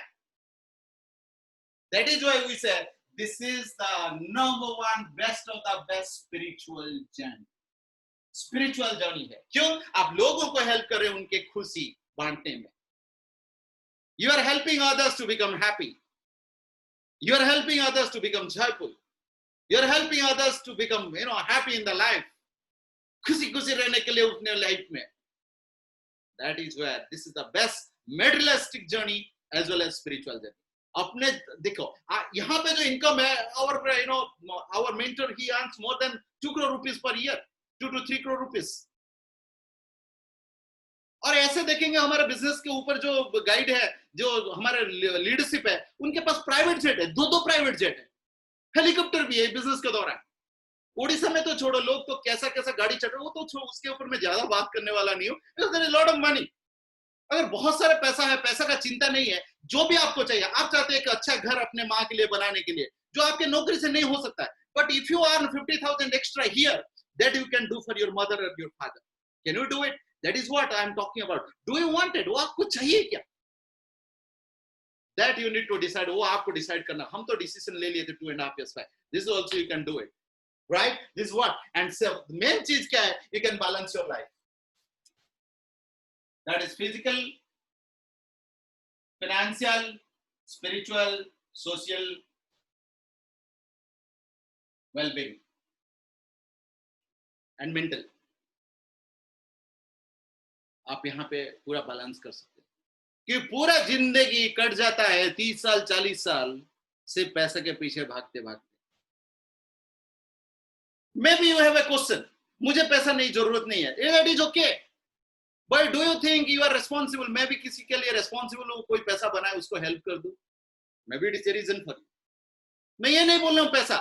That is why we said this is the number one best of the best spiritual journey. Spiritual journey है. क्यों? आप लोगों को हेल्प कर रहे हैं उनके खुशी बांटने में. You are helping others to become happy. You are helping others to become joyful. You are helping others to become, happy in the life. खुशी रहने के लिए अपने लाइफ में. That is where this is the best materialistic journey as well as spiritual journey. अपने देखो यहाँ पे जो इनकम है, our mentor, he earns more than 2 crore rupees per year, 2 to 3 crore rupees. और ऐसे देखेंगे हमारे बिजनेस के ऊपर जो गाइड है, जो हमारे लीडरशिप है, उनके पास प्राइवेट जेट है, 2 प्राइवेट जेट है, हेलीकॉप्टर भी है बिजनेस के दौरान. ओडिशा में तो छोड़ो, लोग तो कैसा गाड़ी चढ़ रहे, वो तो उसके ऊपर मैं ज्यादा बात करने वाला नहीं हूँ. There is lot of money. अगर बहुत सारा पैसा है, पैसा का चिंता नहीं है, जो भी आपको चाहिए, आप चाहते हैं एक अच्छा घर अपने माँ के लिए बनाने के लिए, जो आपके नौकरी से नहीं हो सकता है, but if you earn 50,000 extra here, that you can do for your mother और your father. Can you do it? That is what I am talking about. Do you want it? वो आपको चाहिए क्या? That you need to decide. वो आपको decide करना. हम तो डिसीजन ले लिए थे 2.5 years back. This also you can do it, right? This what. And main चीज क्या है? You can balance your life. That is physical, financial, spiritual, social well-being and mental. आप यहाँ पे पूरा बैलेंस कर सकते हैं. कि पूरा जिंदगी कट जाता है 30 साल 40 साल सिर्फ पैसे के पीछे भागते भागते. Maybe you have a question. मुझे पैसा नहीं, जरूरत नहीं है. That is okay. But do you think you are responsible? मैं भी किसी के लिए responsible हूँ, कोई पैसा बनाए उसको हेल्प कर दूं. Maybe it is a reason for you. मैं ये नहीं बोल रहा हूँ पैसा.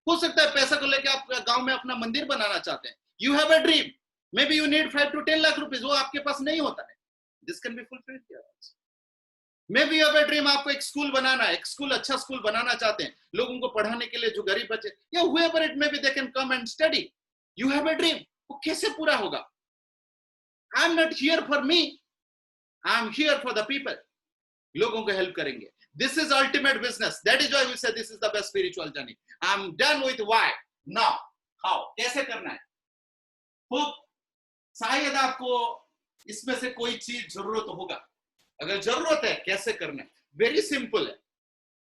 हो सकता है पैसा को लेके आप गांव में अपना मंदिर बनाना चाहते हैं. You have a dream. Maybe you need 5 to 10 lakh rupees. वो आपके पास नहीं होता है. This can be fulfilled here also. Maybe you have a dream. आपको एक स्कूल बनाना है, एक स्कूल, अच्छा स्कूल बनाना चाहते हैं, लोगों को पढ़ाने के लिए, जो गरीब बच्चे, या whoever it may be, they can come and study. You have a dream. वो कैसे पूरा होगा? I'm not here for me. I'm here for the people. लोगों को हेल्प करेंगे. This is ultimate business. That is why we say this is the best spiritual journey. I'm done with why. Now, how? कैसे करना है? Hope शायद आपको इसमें से कोई चीज जरूरत होगा. अगर जरूरत है कैसे करना है, वेरी सिंपल है।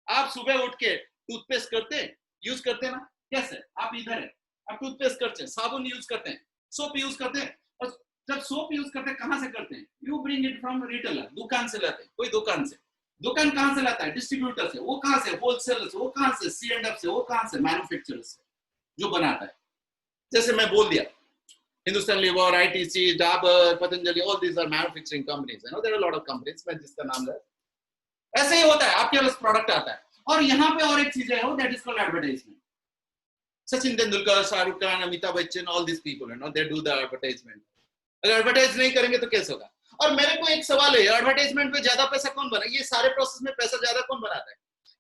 आप सुबह उठ के टूथपेस्ट करते हैं, यूज करते हैं ना, कैसे? आप इधर है, आप टूथपेस्ट करते हैं, साबुन यूज करते हैं, सोप यूज करते हैं, और जब सोप यूज करते हैं कहां से करते हैं? You bring it from retailer, दुकान से लाते हैं, कोई दुकान से। दुकान कहां से लाता है? डिस्ट्रीब्यूटर से। वो कहां से? होलसेलर से। वो कहां से? C&F से। वो कहां से? मैन्युफैक्चरर से, जो बनाता है। जैसे मैं बोल दिया, Hindustan Lever, ITC, Dabur, Patanjali, all these are manufacturing companies, you know, there are lot of companies, मैं जिसका नाम ले, ऐसे ही होता है, आपके पास प्रोडक्ट आता है। और यहाँ पे और एक चीज है, that is called advertisement. Sachin Tendulkar, Shahrukh Khan, Amitabh Bachchan, all this people, you know, they do the advertisement. अगर एडवर्टाइज नहीं करेंगे तो कैसे होगा? और मेरे को एक सवाल है, एडवर्टाइजमेंट पे ज्यादा पैसा कौन बना? ये सारे प्रोसेस में पैसा ज्यादा कौन बनाता है?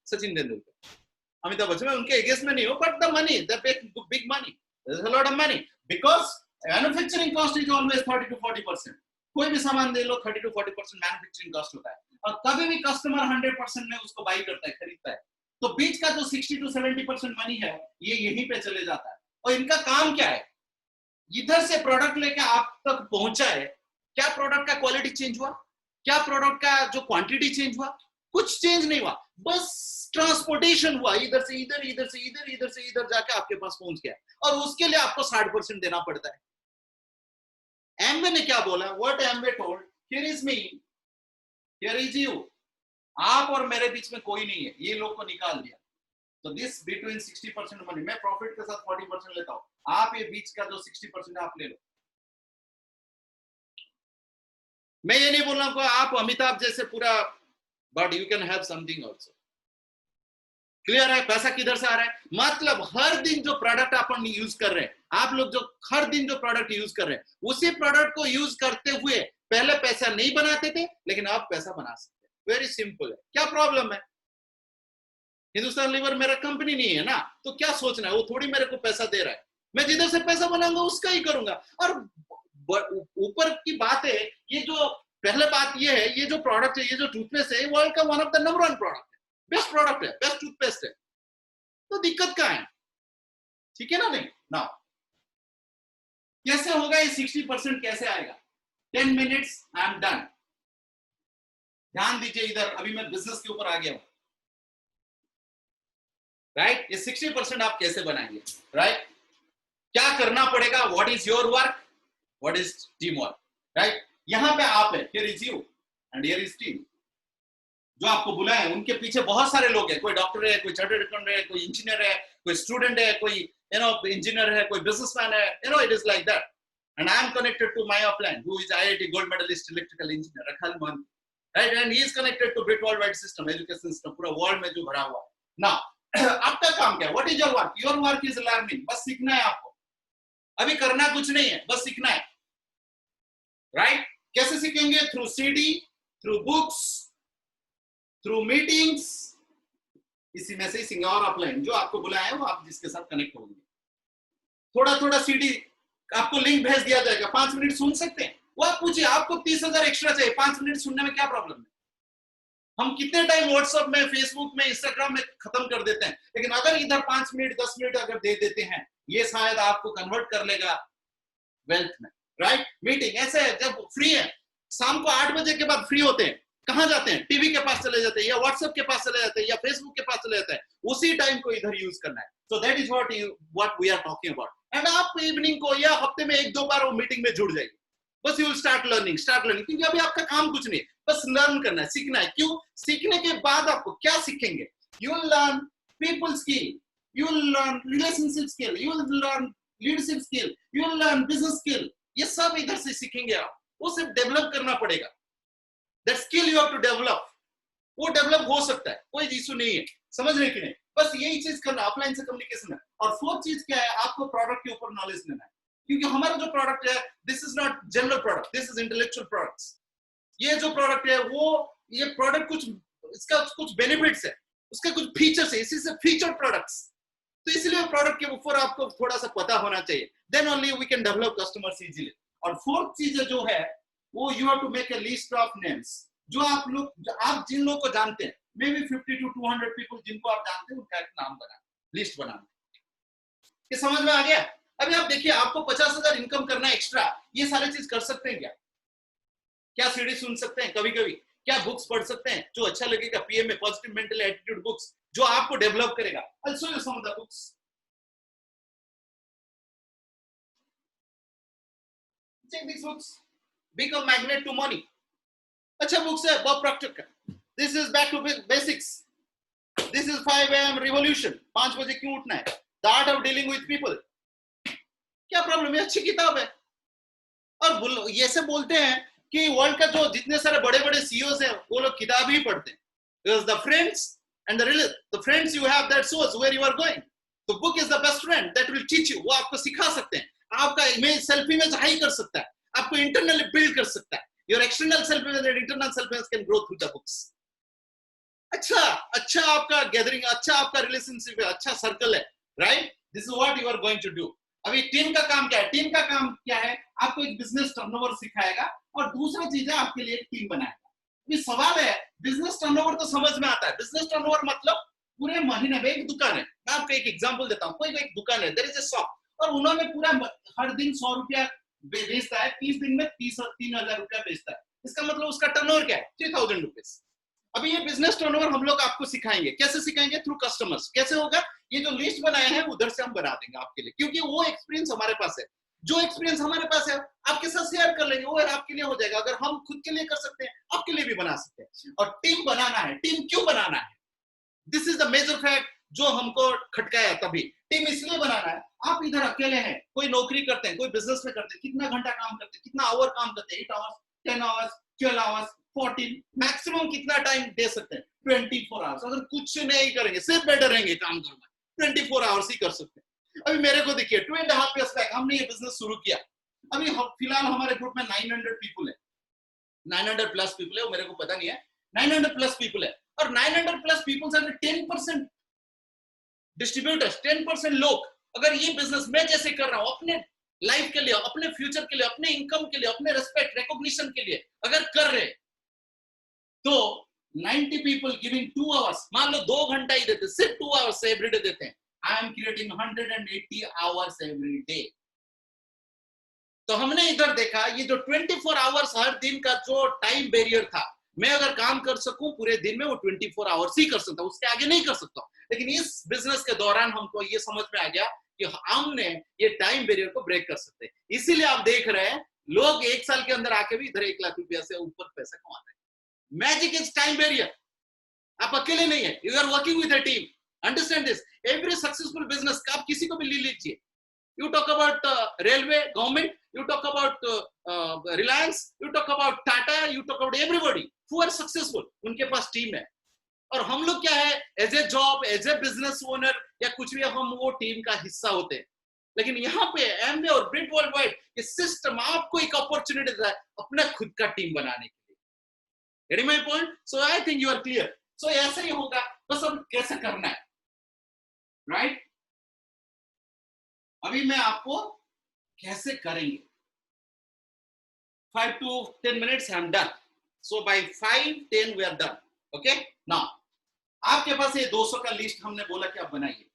सचिन तेंदुलकर, अमिताभ बच्चन। मैं उनके अगेंस्ट में नहीं हूं, but the money, the big money, there is a lot of money, because manufacturing cost is always 30 to 40%। कोई भी सामान दे लो, 30 to 40% मैन्युफैक्चरिंग कॉस्ट होता है। और कभी भी कस्टमर 100% में उसको बाई करता है, खरीदता है, तो बीच का जो 60 to 70% मनी है, ये यहीं पे चले जाता है। और इनका काम क्या है? इधर से प्रोडक्ट लेके आप तक पहुंचाए। क्या प्रोडक्ट का क्वालिटी चेंज हुआ? क्या प्रोडक्ट का जो क्वांटिटी चेंज हुआ? कुछ चेंज नहीं हुआ, बस ट्रांसपोर्टेशन हुआ, इधर से इधर, इधर से इधर, इधर से इधर जाके आपके पास पहुंच गया। और उसके लिए आपको 60% देना पड़ता है। एमवे ने क्या बोला? What Amway told, here is me, here is you. आप और मेरे बीच में कोई नहीं है, ये लोग को निकाल दिया। तो दिस बिटवीन 60% मनी, मैं प्रॉफिट के साथ 40% लेता हूं, आप ये बीच का जो 60% आप ले लो। मैं ये नहीं बोल रहा हूं आप अमिताभ जैसे पूरा, but you can have something also. Clear है? पैसा किधर से आ रहा है? मतलब हर दिन जो प्रोडक्ट अपन यूज कर रहे हैं, आप लोग जो हर दिन जो प्रोडक्ट यूज कर रहे हैं, उसी प्रोडक्ट को यूज करते हुए पहले पैसा नहीं बनाते थे, लेकिन अब पैसा बना सकते हैं। वेरी सिंपल है। क्या प्रॉब्लम है? हिंदुस्तान लीवर मेरा कंपनी नहीं है ना, तो क्या सोचना है? वो थोड़ी मेरे को पैसा दे रहा है, मैं जिधर से पैसा बनाऊंगा उसका ही करूंगा। और ऊपर की बात है, ये जो पहले बात ये है, ये जो प्रोडक्ट है, ये जो टूथपेस्ट है, वर्ल्ड का one of the number 1 product है, बेस्ट प्रोडक्ट है, बेस्ट टूथपेस्ट है। तो दिक्कत कहां है? ठीक है ना? नहीं ना, कैसे होगा ये 60% कैसे आएगा? 10 मिनट्स, आई एम डन। ध्यान दीजिए इधर, अभी मैं बिजनेस के ऊपर आ गया हूं, राइट? ये 60% आप कैसे बनाएंगे, राइट? क्या करना पड़ेगा? What is your work, what is team work, right? यहां पे आप है, here is you and here is team. जो आपको बुलाए उनके पीछे बहुत सारे लोग हैं, कोई डॉक्टर है, कोई चार्टर्ड अकाउंटेंट है, कोई इंजीनियर है, कोई स्टूडेंट है, कोई इंजीनियर है, कोई बिजनेसमैन है, it is like that. And I am connected to my upline, who is IIT gold medalist electrical engineer Rakhal Mohan, right? And he is connected to bit world wide system, education system पूरा world में जो भरा हुआ है ना। आपका काम क्या है? What is your work? Your work is learning, बस सीखना है आपको, अभी करना कुछ नहीं है, बस सीखना है, राइट? कैसे सीखेंगे? Through CD, through books, through meetings. इसी में से सिंगार अपलाइन जो आपको बुलाया है, वो आप जिसके साथ कनेक्ट होंगे, थोड़ा थोड़ा CD आपको लिंक भेज दिया जाएगा, 5 मिनट सुन सकते हैं। वो आप पूछिए, आपको 30,000 एक्स्ट्रा चाहिए, 5 मिनट सुनने में क्या प्रॉब्लम है? हम कितने टाइम व्हाट्सएप में, फेसबुक में, इंस्टाग्राम में खत्म कर देते हैं, लेकिन अगर इधर 5 मिनट 10 मिनट अगर दे देते हैं, ये शायद आपको कन्वर्ट कर लेगा वेल्थ में, राइट? मीटिंग ऐसे है, जब फ्री है, शाम को 8 बजे के बाद फ्री होते हैं, कहां जाते हैं? टीवी के पास चले जाते हैं, या व्हाट्सएप के पास चले जाते हैं, या फेसबुक के पास चले जाते हैं। उसी टाइम को इधर यूज करना है। So that is what we are talking about. And आप इवनिंग को या हफ्ते में 1-2 बार वो मीटिंग में जुड़ जाइए, बस यू विल स्टार्ट लर्निंग, क्योंकि अभी आपका काम कुछ नहीं है, बस लर्न करना है, सीखना है। क्यों? सीखने के बाद आपको क्या सीखेंगे? You will learn people skill, you will learn relationship skill, you will learn leadership skill, you will learn business skill. ये सब इधर से सीखेंगे आप, वो सिर्फ डेवलप करना पड़ेगा। That skill you have to develop, वो डेवलप हो सकता है, कोई इशू नहीं है, समझ रहे कि नहीं? बस यही चीज करना, ऑफलाइन से कम्युनिकेशन है। और फोर्थ चीज क्या है? आपको प्रोडक्ट के ऊपर नॉलेज लेना है, क्योंकि हमारा जो प्रोडक्ट है, this is not general product, this is intellectual products. ये जो प्रोडक्ट है, वो ये प्रोडक्ट कुछ, इसका कुछ बेनिफिट्स है, उसके कुछ फीचर्स है, इसी से फीचर प्रोडक्ट्स। तो इसलिए प्रोडक्ट के ऊपर आपको थोड़ा सा पता होना चाहिए, then only we can develop customers easily. और फोर्थ चीज जो है वो, you have to make a list of names, जो आप लोग, आप जिन लोगों को जानते हैं, मे बी 50 to 200 पीपल जिनको आप जानते हैं, उनका एक नाम बना, लिस्ट बनाना। ये समझ में आ गया? अभी आप देखिए, आपको 50,000 इनकम करना है एक्स्ट्रा, ये सारे चीज कर सकते हैं क्या? क्या सीडी सुन सकते हैं कभी कभी? क्या बुक्स पढ़ सकते हैं जो अच्छा लगेगा? PMA, positive mental attitude books, जो आपको डेवलप करेगा। I'll show you some of the books. Check these books. Become magnet to money. अच्छा बुक्स है बॉब प्रॉक्टर का। This is back to basics. This is 5 AM revolution. 5 बजे क्यों उठना है? The art of dealing with people. क्या problem है? अच्छी किताब है। और ये से बोलते हैं कि वर्ल्ड का जो जितने सारे बड़े बड़े सीईओस हैं वो लोग किताब ही पढ़ते हैं। Because the friends and the friends you have that shows where you are going. The book is the best friend that will teach you. वो आपको सिखा सकते हैं, आपका इमेज सेल्फ इमेज हाई कर सकता है, आपको इंटरनली बिल्ड कर सकता है। Your external self image and internal self image can grow through the books. अच्छा आपका गैदरिंग, अच्छा आपका रिलेशनशिप है, अच्छा सर्कल है, right? This is what you are going to do. अभी टीम का काम क्या है? टीम का काम क्या है? आपको एक बिजनेस टर्नओवर सिखाएगा और दूसरा चीज है आपके लिए एक टीम बनाएगा। अभी सवाल है, बिजनेस टर्नओवर तो समझ में आता है। बिजनेस टर्नओवर मतलब पूरे महीने में एक दुकान है। मैं आपको एक एग्जांपल देता हूँ। कोई एक दुकान है, देयर इज अ शॉप, और उन्होंने पूरा हर दिन 100 रुपया बेचता है, 30 दिन में 3,000 रुपया बेचता है। इसका मतलब उसका टर्नओवर क्या है? 3,000 रुपीज। अभी ये बिजनेस टर्नओवर हम लोग आपको सिखाएंगे। कैसे सिखाएंगे? Through customers. कैसे होगा? ये जो लिस्ट बनाए हैं उधर से हम बना देंगे आपके लिए, क्योंकि वो एक्सपीरियंस हमारे पास है। जो एक्सपीरियंस हमारे पास है आपके साथ शेयर कर लेंगे, वो आपके लिए हो जाएगा। अगर हम खुद के लिए कर सकते हैं, आपके लिए भी बना सकते हैं। और टीम बनाना है। टीम क्यों बनाना है? This is the major fact जो हमको खटकाया। तभी टीम इसलिए बनाना है, आप इधर अकेले हैं, कोई नौकरी करते हैं, कोई बिजनेस में करते हैं, कितना घंटा काम करते हैं, कितना आवर काम करते हैं, 8 आवर्स, 10 आवर्स, 12 आवर्स, 14, मैक्सिमम कितना टाइम दे सकते हैं? 24 आवर्स। अगर कुछ नहीं करेंगे, सिर्फ बैठे रहेंगे काम करना, 24 आवर्स ही कर सकते हैं। अभी मेरे को देखिए, 2.5 years बैक हमने ये बिजनेस शुरू किया। अभी फिलहाल हमारे ग्रुप में 900 पीपल है, 900 प्लस पीपल है, वो मेरे को पता नहीं है, 900 प्लस पीपल है। और 900 प्लस पीपल से अगर 10% डिस्ट्रीब्यूटर्स, 10% लोग अगर ये बिजनेस मैं जैसे कर रहा हूं, अपने लाइफ के लिए, अपने फ्यूचर के लिए, अपने इनकम के लिए, अपने रेस्पेक्ट रिकॉग्निशन के लिए अगर कर रहे, तो 90 पीपल गिविंग 2 आवर्स, मान लो 2 घंटा ही देते, सिर्फ 2 आवर्स एवरी डे देते हैं। I am creating 180 hours every day. तो हमने इधर देखा, ये जो 24 आवर्स हर दिन का जो टाइम बैरियर था, मैं अगर काम कर सकूं पूरे दिन में, वो 24 आवर्स ही कर सकता हूं, उसके आगे नहीं कर सकता। लेकिन इस बिजनेस के दौरान हमको ये समझ में आ गया कि हमने ये टाइम बैरियर को ब्रेक कर सकते हैं। इसीलिए आप देख रहे हैं लोग 1 साल के अंदर आके भी इधर 1 लाख रुपया से ऊपर पैसा कमाते हैं। Magic is time barrier. आप अकेले नहीं है, you are working with a team. Understand this. Every successful business का आप किसी को भी ले लीजिए, you talk about railway, government, you talk about Reliance, you talk about Tata, you talk about everybody who are successful, उनके पास team है। और हम लोग क्या है, as a job, as a business owner या कुछ भी, हम वो टीम का हिस्सा होते हैं। लेकिन यहाँ पे एमवे और ब्रिट वर्ल्ड वाइड ये सिस्टम आपको एक अपॉर्चुनिटी देता है अपना खुद का टीम बनाने के लिए। Getting my point? So I think you are clear. So ऐसा ही होगा, बस अब कैसे करना है, राइट? अभी मैं आपको कैसे करेंगे, 5 to 10 minutes I'm done. So by 5:10 we are done. Okay? Now आपके पास ये 200 का लिस्ट हमने बोला कि आप बनाइए।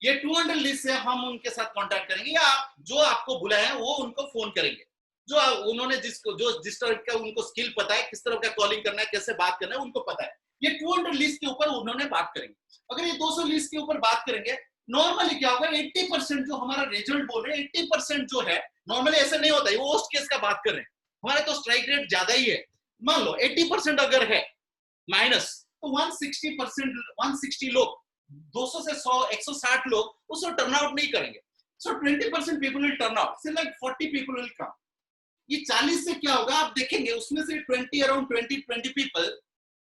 ये 200 लिस्ट से हम उनके साथ कांटेक्ट करेंगे, या आप जो आपको बुलाए हैं वो उनको फोन करेंगे, जो उन्होंने जिस तरह का उनको स्किल पता है, किस तरह का कॉलिंग करना है, कैसे बात करना है, उनको पता है। ये 200 लिस्ट के ऊपर उन्होंने बात करेंगे। अगर ये 200 लिस्ट के ऊपर बात करेंगे, नॉर्मली क्या होगा, 80% जो हमारा रिजल्ट बोल रहे हैं, 80% जो है, नॉर्मली ऐसा नहीं होता है, वो वर्स्ट केस का बात कर रहे हैं। हमारे तो स्ट्राइक रेट ज्यादा ही है। मान लो 80% अगर है माइनस, तो 160%, 160 लोग, 200 से 100, 160 लोग उसको टर्न आउट नहीं करेंगे। सो 20% पीपल विल टर्न आउट, से लाइक 40 पीपल विल कम। ये 40 से क्या होगा आप देखेंगे, उसमें से 20 around 20 people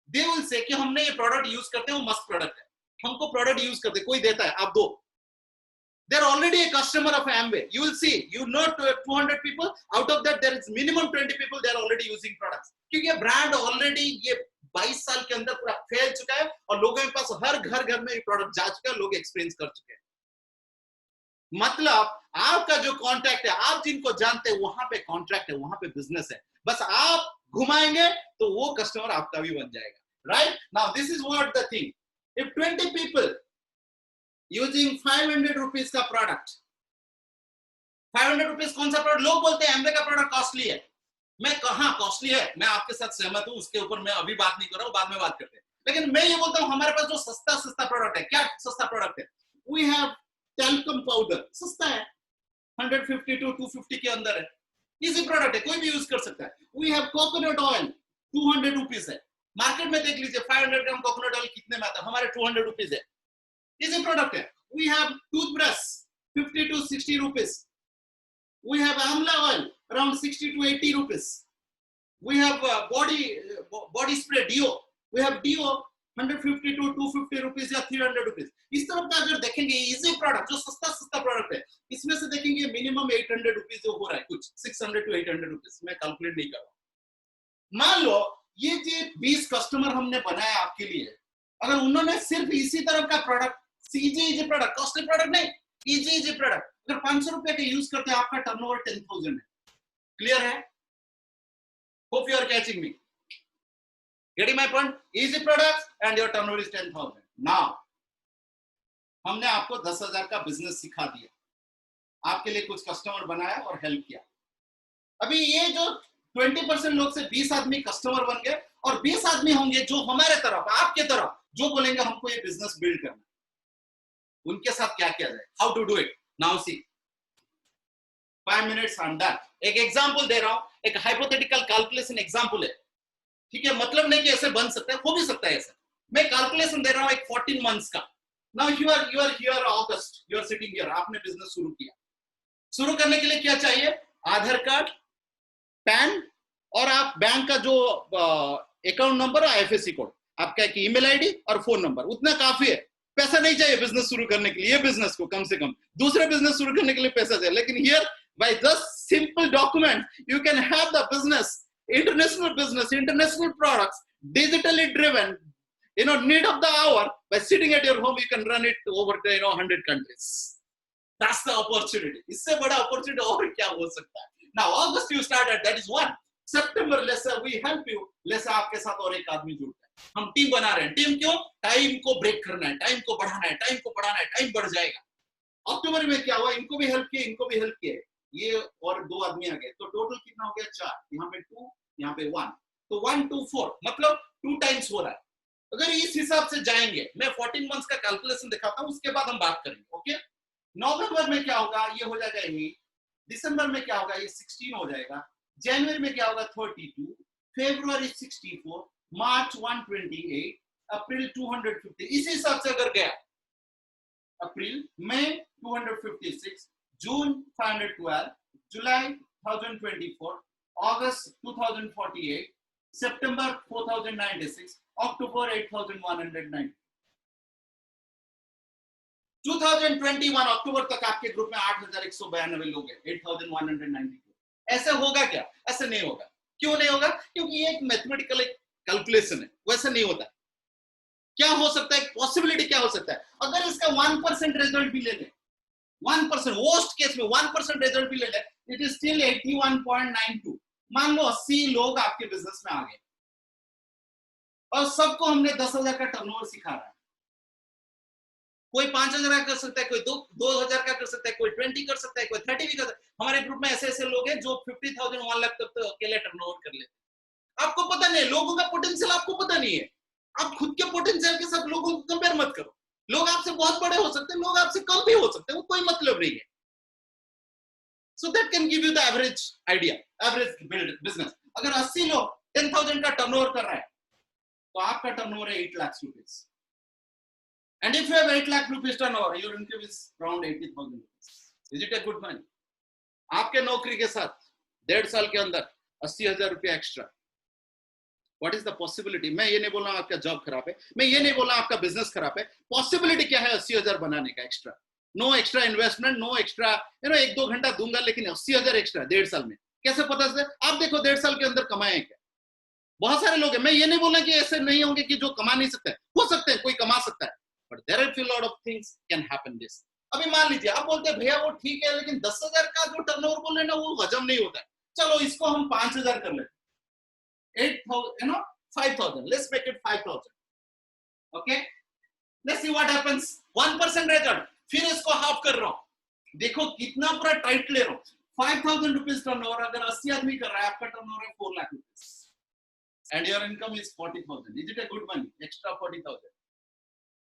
they will say कि हमने ये प्रोडक्ट यूज करते हैं, वो मस्त प्रोडक्ट है, हमको प्रोडक्ट यूज करते, कोई देता है, आप दो। They're already a customer of Amway. You will see, 200 people, out of that there is minimum 20 people, they are already using products. क्योंकि ये ब्रांड ऑलरेडी ये 22 साल के अंदर पूरा फैल चुका है और लोगों के पास हर घर में ये प्रोडक्ट जा चुका है, लोग एक्सपीरियंस कर चुके हैं। मतलब आपका जो कॉन्ट्रैक्ट है, आप जिनको जानते हैं, वहां पे कॉन्ट्रैक्ट है, वहां पे बिजनेस है, बस आप घुमाएंगे तो वो कस्टमर आपका भी बन जाएगा, right? Now this is what the thing, if 20 people using 500 rupees का प्रोडक्ट, 500 रुपीज कौन सा प्रोडक्ट? लोग बोलते हैं एमवे का प्रोडक्ट कॉस्टली है, मैं कहा कॉस्टली है, मैं आपके साथ सहमत हूं, उसके ऊपर मैं अभी बात नहीं कर रहा हूं, बाद में बात करते हैं। लेकिन मैं ये बोलता हूं हमारे पास जो सस्ता सस्ता प्रोडक्ट है, क्या सस्ता प्रोडक्ट है? वी हैव टैल्कम पाउडर, सस्ता है, 150 to 250 के अंदर है, इजी प्रोडक्ट है, कोई भी यूज कर सकता है। We have coconut oil, 200 rupees है, मार्केट में देख लीजिए 500 ग्राम कोकोनट ऑयल कितने में आता है, हमारे 200 रुपीज है, इजी प्रोडक्ट है। We have toothbrush 50 to 60 rupees. We have amla oil around 60 to 80 rupees. We have body spray deo. We have deo 150 to 250 rupees या 300 rupees. इस तरफ का अगर देखेंगे इजी प्रोडक्ट जो सस्ता सस्ता प्रोडक्ट है, इसमें से देखेंगे मिनिमम 800 रुपीज जो हो रहा है, कुछ 600 to 800 रुपीज, मैं कैलकुलेट नहीं कर रहा। मान लो ये जो 20 कस्टमर हमने बनाया आपके लिए, अगर उन्होंने सिर्फ इसी तरफ का product, easy product, costly product नहीं, इजी प्रोडक्ट, अगर 500 रुपए का यूज करते हैं, आपका टर्नओवर 10,000 है। क्लियर है? Hope you are catching me, getting my point? Easy product and your turnover is 10,000। Now हमने आपको 10,000 का बिजनेस सिखा दिया, आपके लिए कुछ कस्टमर बनाया और हेल्प किया। अभी ये जो 20% लोग से 20 आदमी कस्टमर बन गए, और 20 आदमी होंगे जो हमारे तरफ, आपके तरफ, जो बोलेंगे हमको ये बिजनेस बिल्ड करना। उनके साथ क्या किया जाए, how to do it? Now see, 5 minutes on that. एक एग्जांपल दे रहा हूं, एक हाइपोथेटिकल कैलकुलेशन एग्जांपल है, ठीक है? मतलब नहीं कि ऐसे बन सकता है, हो भी सकता है ऐसा। मैं कैलकुलेशन दे रहा हूं एक 14 months का। Now you are here August, you are sitting here, आपने बिजनेस शुरू किया। शुरू करने के लिए क्या चाहिए? आधार कार्ड, पैन, और आप बैंक का जो अकाउंट नंबर और आईएफएससी कोड, आपका एक ईमेल आईडी और फोन नंबर, उतना काफी है। पैसा नहीं चाहिए बिजनेस शुरू करने के लिए, ये बिजनेस को कम से कम, दूसरे बिजनेस शुरू करने के लिए पैसा चाहिए। लेकिन here by just simple document you can have the business, international business, international products, digitally driven, need of the hour, by sitting at your home you can run it over 100 countries. That's the opportunity. इससे बड़ा opportunity और क्या हो सकता है? Now August you started, that is one. September let's say we help you, let's say आपके साथ और एक आदमी जुड़ता है, हम टीम बना रहे हैं। टीम क्यों? टाइम को ब्रेक करना है, टाइम को बढ़ाना है, टाइम को बढ़ाना है, टाइम बढ़ जाएगा। अक्टूबर में क्या हुआ? इनको भी हेल्प किए, इनको भी हेल्प किए, ये और 2 आदमी आ गए, तो टोटल कितना हो गया? 4, यहाँ पे 2, यहाँ पे 1, तो 1 to 4, मतलब 2 times हो रहा है। अगर इस हिसाब से जाएंगे, मैं 14 months का कैलकुलेशन दिखाता हूँ, उसके बाद हम बात करेंगे। ओके, नवंबर में क्या होगा? ये हो जाएगा 8, दिसंबर में क्या होगा? ये 16 हो जाएगा, जनवरी में क्या होगा? 32, फरवरी 64, मार्च 128, अप्रैल 250। इसी हिसाब से अगर गया, अप्रैल, मई 256, जून 512, जुलाई 1024, अगस्त 2048, सितंबर 4096, अक्टूबर 8190। 2021 अक्टूबर तक आपके ग्रुप में 8192 लोग हैं, 8192। ऐसे होगा क्या? ऐसे नहीं होगा। क्यों नहीं होगा? क्योंकि ये एक मैथमेटिकल कैलकुलेशन है, वैसे नहीं होता। क्या हो सकता है? पॉसिबिलिटी क्या हो सकता है? अगर इसका 1% रिजल्ट भी ले ले, 1%, वर्स्ट केस में 1% रिजल्ट भी ले ले, इट इज स्टिल 81.92। मान लो 80 लोग आपके बिजनेस में आ गए और सबको हमने 10,000 का टर्नओवर सिखा रहा है। कोई 5,000 का कर सकता है, कोई 2,000 का कर सकता है, कोई 20 कर सकता है, कोई 30 भी कर सकता है। हमारे ग्रुप में ऐसे ऐसे लोग हैं जो 50,000 1 लाख तक तो अकेले टर्नओवर कर लेते हैं। आपको पता नहीं, लोगों का पोटेंशियल आपको पता नहीं है। आप खुद के पोटेंशियल के साथ लोगों को कंपेयर मत करो। लोग आपसे बहुत बड़े हो सकते हैं, लोग आपसे कम भी हो सकते हैं, वो कोई मतलब नहीं है। So that can give you the average idea, average business. अगर 80 लोग 10,000 का टर्नओवर कर रहा है, तो आपका टर्नओवर है 8 lakh rupees. And if you have 8 lakh rupees turnover, your income is around 80,000 rupees. Is it a good money? आपके नौकरी के साथ 1.5 साल के अंदर 80,000 रुपया extra. What is the possibility? मैं ये नहीं बोल रहा आपका जॉब खराब है, मैं ये नहीं बोल रहा आपका बिजनेस खराब है। पॉसिबिलिटी क्या है 80,000 बनाने का extra? No extra investment, no extra 1-2 घंटा दूंगा, लेकिन 80,000 एक्स्ट्रा 1.5 साल में कैसे पता चले? आप देखो 1.5 साल के अंदर कमाए क्या? बहुत सारे लोग हैं, मैं ये नहीं बोल रहा कि ऐसे नहीं होंगे कि जो कमा नहीं सकते, हो सकते हैं, कोई कमा सकता है, but there are a lot of things can happen this. अभी मान लीजिए आप बोलते हैं भैया वो ठीक है, लेकिन 10,000 का जो टर्नओवर बोल रहे हैं ना वो हजम नहीं होता है। चलो इसको हम 5,000 कर लेते, 8,000, 5,000, let's make it 5,000. Okay, let's see what happens. 1% result, फिर इसको हाफ कर रहा हूं, देखो कितना पूरा टाइट ले रहा हूं। 5,000 रुपीज टर्नओवर, अगर 80 आदमी कर रहा है, आपका टर्नओवर है 4 lakh rupees, and your income is 40,000, is it a good money? Extra 40,000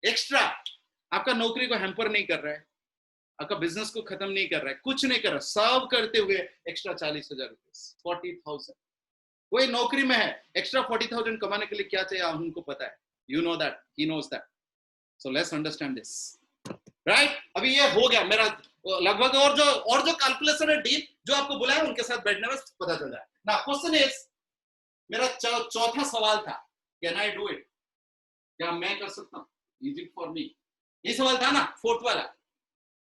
extra, आपका नौकरी को हैम्पर नहीं कर रहा है, आपका बिजनेस को खत्म नहीं कर रहा है, कुछ नहीं कर रहा, सर्व करते हुए एक्स्ट्रा 40,000 रुपीज, 40,000। कोई नौकरी में है, एक्स्ट्रा 40,000 कमाने के लिए क्या चाहिए हमको पता है, you know that, he knows that, so let's understand this, right? अभी ये हो गया मेरा लगभग, और जो कैलकुलेशन है डीप, जो आपको बुलाया उनके साथ बैठने में पता चल जाए ना। क्वेश्चन इज, मेरा चौथा सवाल था, कैन आई डू इट? क्या मैं कर सकता हूं? Is it for me? ये सवाल था ना, फोर्थ वाला।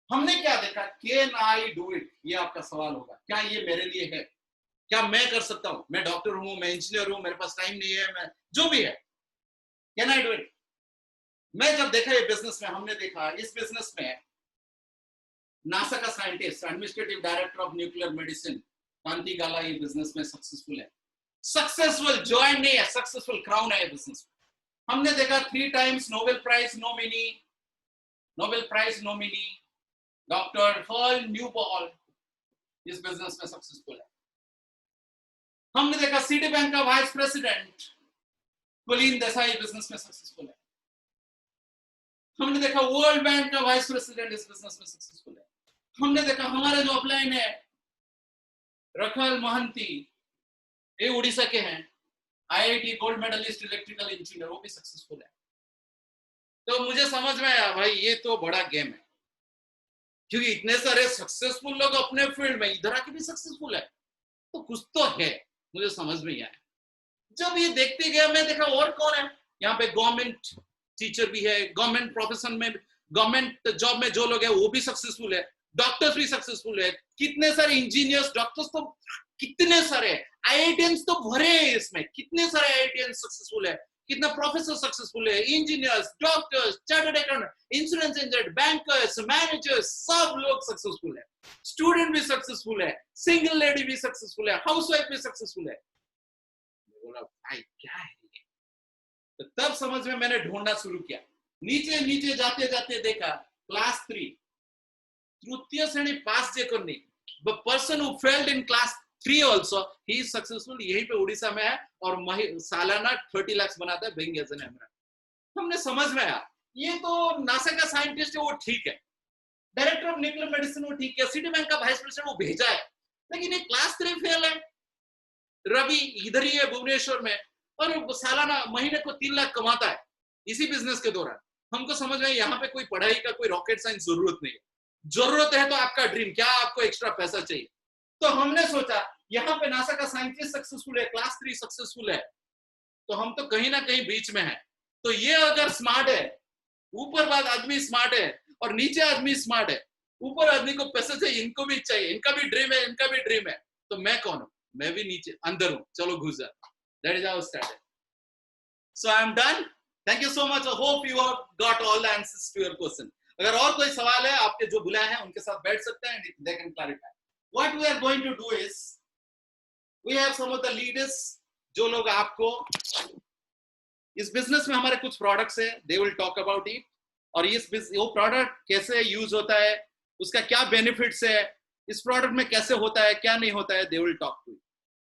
हमने क्या देखा, कैन आई डू इट, ये आपका सवाल होगा, क्या ये मेरे लिए है, क्या मैं कर सकता हूं? मैं डॉक्टर हूं, मैं इंजीनियर हूं, मेरे पास टाइम नहीं है, मैं जो भी है, कैन आई डू इट? मैं जब देखा ये बिजनेस में, हमने देखा इस बिजनेस में नासा का scientist, administrative director of nuclear medicine Kanti Gala ये बिजनेस में सक्सेसफुल है। सक्सेसफुल जॉइंट नहीं है, सक्सेसफुल क्राउन है बिजनेस में। हमने देखा 3 times Nobel prize nominee doctor फॉल न्यूबॉल इस बिजनेस में सक्सेसफुल है। हमने देखा सिटी बैंक का vice president Kulin Desai business में सक्सेसफुल है। हमने देखा वर्ल्ड बैंक का वाइस प्रेसिडेंट इस बिजनेस में सक्सेसफुल है। हमने देखा हमारे जो अपलाइन है रखल महंती, ये उड़ीसा के हैं, IIT gold medalist electrical engineer, वो भी सक्सेसफुल है। तो मुझे समझ में आया भाई ये तो बड़ा गेम है, क्योंकि इतने सारे सक्सेसफुल लोग अपने फील्ड में इधर आके भी सक्सेसफुल है, तो कुछ तो है, मुझे समझ में आया। जब ये देखते गया मैं देखा और कौन है यहाँ पे, गवर्नमेंट टीचर भी है, गवर्नमेंट प्रोफेशन में, गवर्नमेंट जॉब में जो लोग है वो भी सक्सेसफुल है, डॉक्टर्स भी सक्सेसफुल है, कितने सारे इंजीनियर्स, डॉक्टर्स तो कितने सारे, आईआईटीएंस तो भरे हैं इसमें, कितने सारे आईआईटीएंस सक्सेसफुल है, कितना प्रोफेसर सक्सेसफुल है, engineers, doctors, chartered accountant, insurance agent, bankers, managers, सब लोग सक्सेसफुल है, स्टूडेंट भी सक्सेसफुल है, सिंगल लेडी भी सक्सेसफुल है, हाउसवाइफ भी सक्सेसफुल है। बोला भाई क्या है ये? तो तब समझ में मैंने ढूंढना शुरू किया, नीचे नीचे जाते जाते देखा क्लास 3 तृतीय श्रेणी पास जे करनी, the person who failed in class 3 also he is successful, यहीं पे उड़ीसा में है, और सालाना 30 लाख बनाता है बीइंग एज एन एमरान। हमने समझ में आया ये तो नासा का साइंटिस्ट है, वो ठीक है, डायरेक्टर ऑफ न्यूक्लियर मेडिसिन वो ठीक है, सिटी बैंक का वाइस प्रेसिडेंट वो भेजा है, लेकिन ये क्लास 3 फेल है। रवि इधर ही है भुवनेश्वर में, और सालाना महीने को 3 लाख कमाता है इसी बिजनेस के दौरान। हमको समझ में यहाँ पे कोई पढ़ाई का कोई रॉकेट साइंस जरूरत नहीं है, जरूरत है तो आपका ड्रीम, क्या आपको एक्स्ट्रा पैसा चाहिए। तो हमने सोचा यहाँ पे नासा का साइंटिस्ट सक्सेसफुल है, क्लास 3 सक्सेसफुल है, तो हम तो कहीं ना कहीं बीच में है। तो ये अगर स्मार्ट है, ऊपर बाद आदमी स्मार्ट है और नीचे आदमी स्मार्ट है, ऊपर आदमी को पैसा चाहिए, इनको भी चाहिए, इनका भी ड्रीम है, इनका भी ड्रीम है, तो मैं कौन हूं? मैं भी नीचे अंदर हूं, चलो घुस जा। That is how started. So I am done, thank you so much, I hope you have got all the answers to your question. अगर और कोई सवाल है, आपके जो बुलाए हैं उनके साथ बैठ सकते हैं, they can clarify. What we are going to do is, we have some of the leaders, जो लोग आपको इस बिजनेस में, हमारे कुछ प्रोडक्ट्स है, they will talk about it, और वो प्रोडक्ट कैसे यूज होता है, उसका क्या बेनिफिट्स है, इस प्रोडक्ट में कैसे होता है, क्या नहीं होता है, they will talk to you,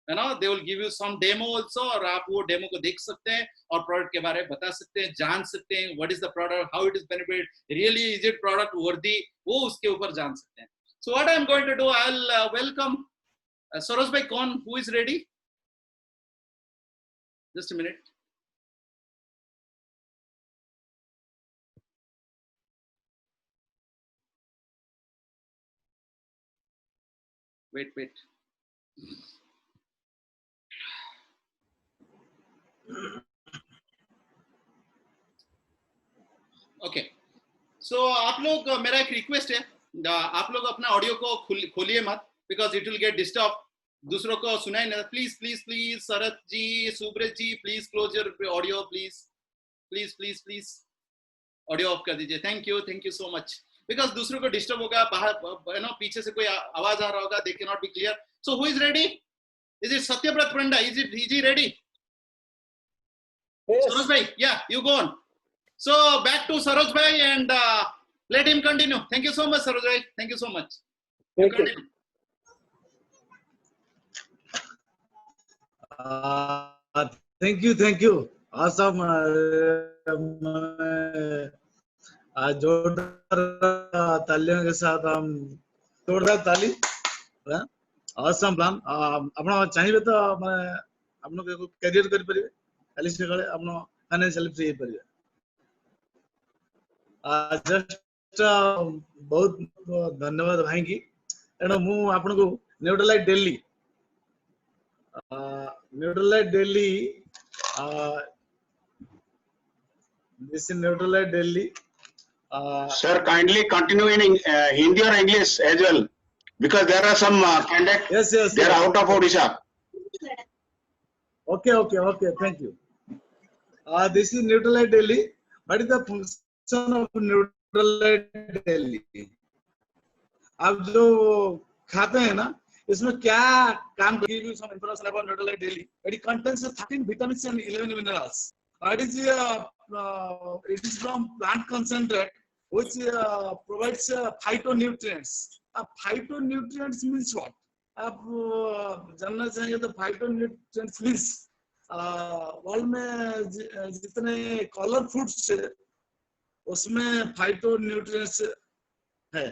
है ना, they will give you some demo also, और आप वो डेमो को देख सकते हैं और प्रोडक्ट के बारे में बता सकते हैं, जान सकते हैं, what is the product, how it is benefit, really is it product worthy, वो उसके ऊपर जान सकते हैं। So what I'm going to do, I'll welcome Saroj bhai, who is ready? Just a minute. Wait. Okay. So आप लोग, मेरा एक रिक्वेस्ट है, आप लोग अपना ऑडियो को खोलिए मत, because it will get disturb, दूसरों को सुनाई नहीं। Please please please Sharad ji, Subrata ji, please close your audio, please audio off कर दीजिए। Thank you so much, because दूसरों को डिस्टर्ब होगा, बाहर ना पीछे से कोई आवाज आ रहा होगा, they can not be clear. So who is ready? Is it Satyabrata Panda? Is he ready? Saroj bhai, yeah, you go on. So back to Saroj bhai and let him continue. Thank you so much, Saroj bhai. Thank you so much. Thank you. Thank you awesome जोरदार तालियों के साथ हम जोरदार ताली awesome plan आपण चाहिए तो माने आपण को कैरियर कर परिबे खाली से गले आपण फाइनेंशियल फ्री परिबे जस्ट बहुत धन्यवाद भाई की एणो मु आपण को Nutrilite Delhi this is Neutralite Delhi. Sir, kindly continue in Hindi or English as well, because there are some candidates. Yes. They are out of Odisha. Okay. Thank you. This is Neutralite Delhi. What is the function of Neutralite Delhi? आप जो खाते हैं ना, इसमें क्या काम give you some information about Neutralite Delhi. It contains 13 vitamins and 11 minerals. It is from plant concentrate, which provides phytonutrients. Phytonutrients means what? आप जानना चाहेंगे तो phytonutrients means वर्ल्ड में जितने कलर फ्रूट्स है उसमें phytonutrients है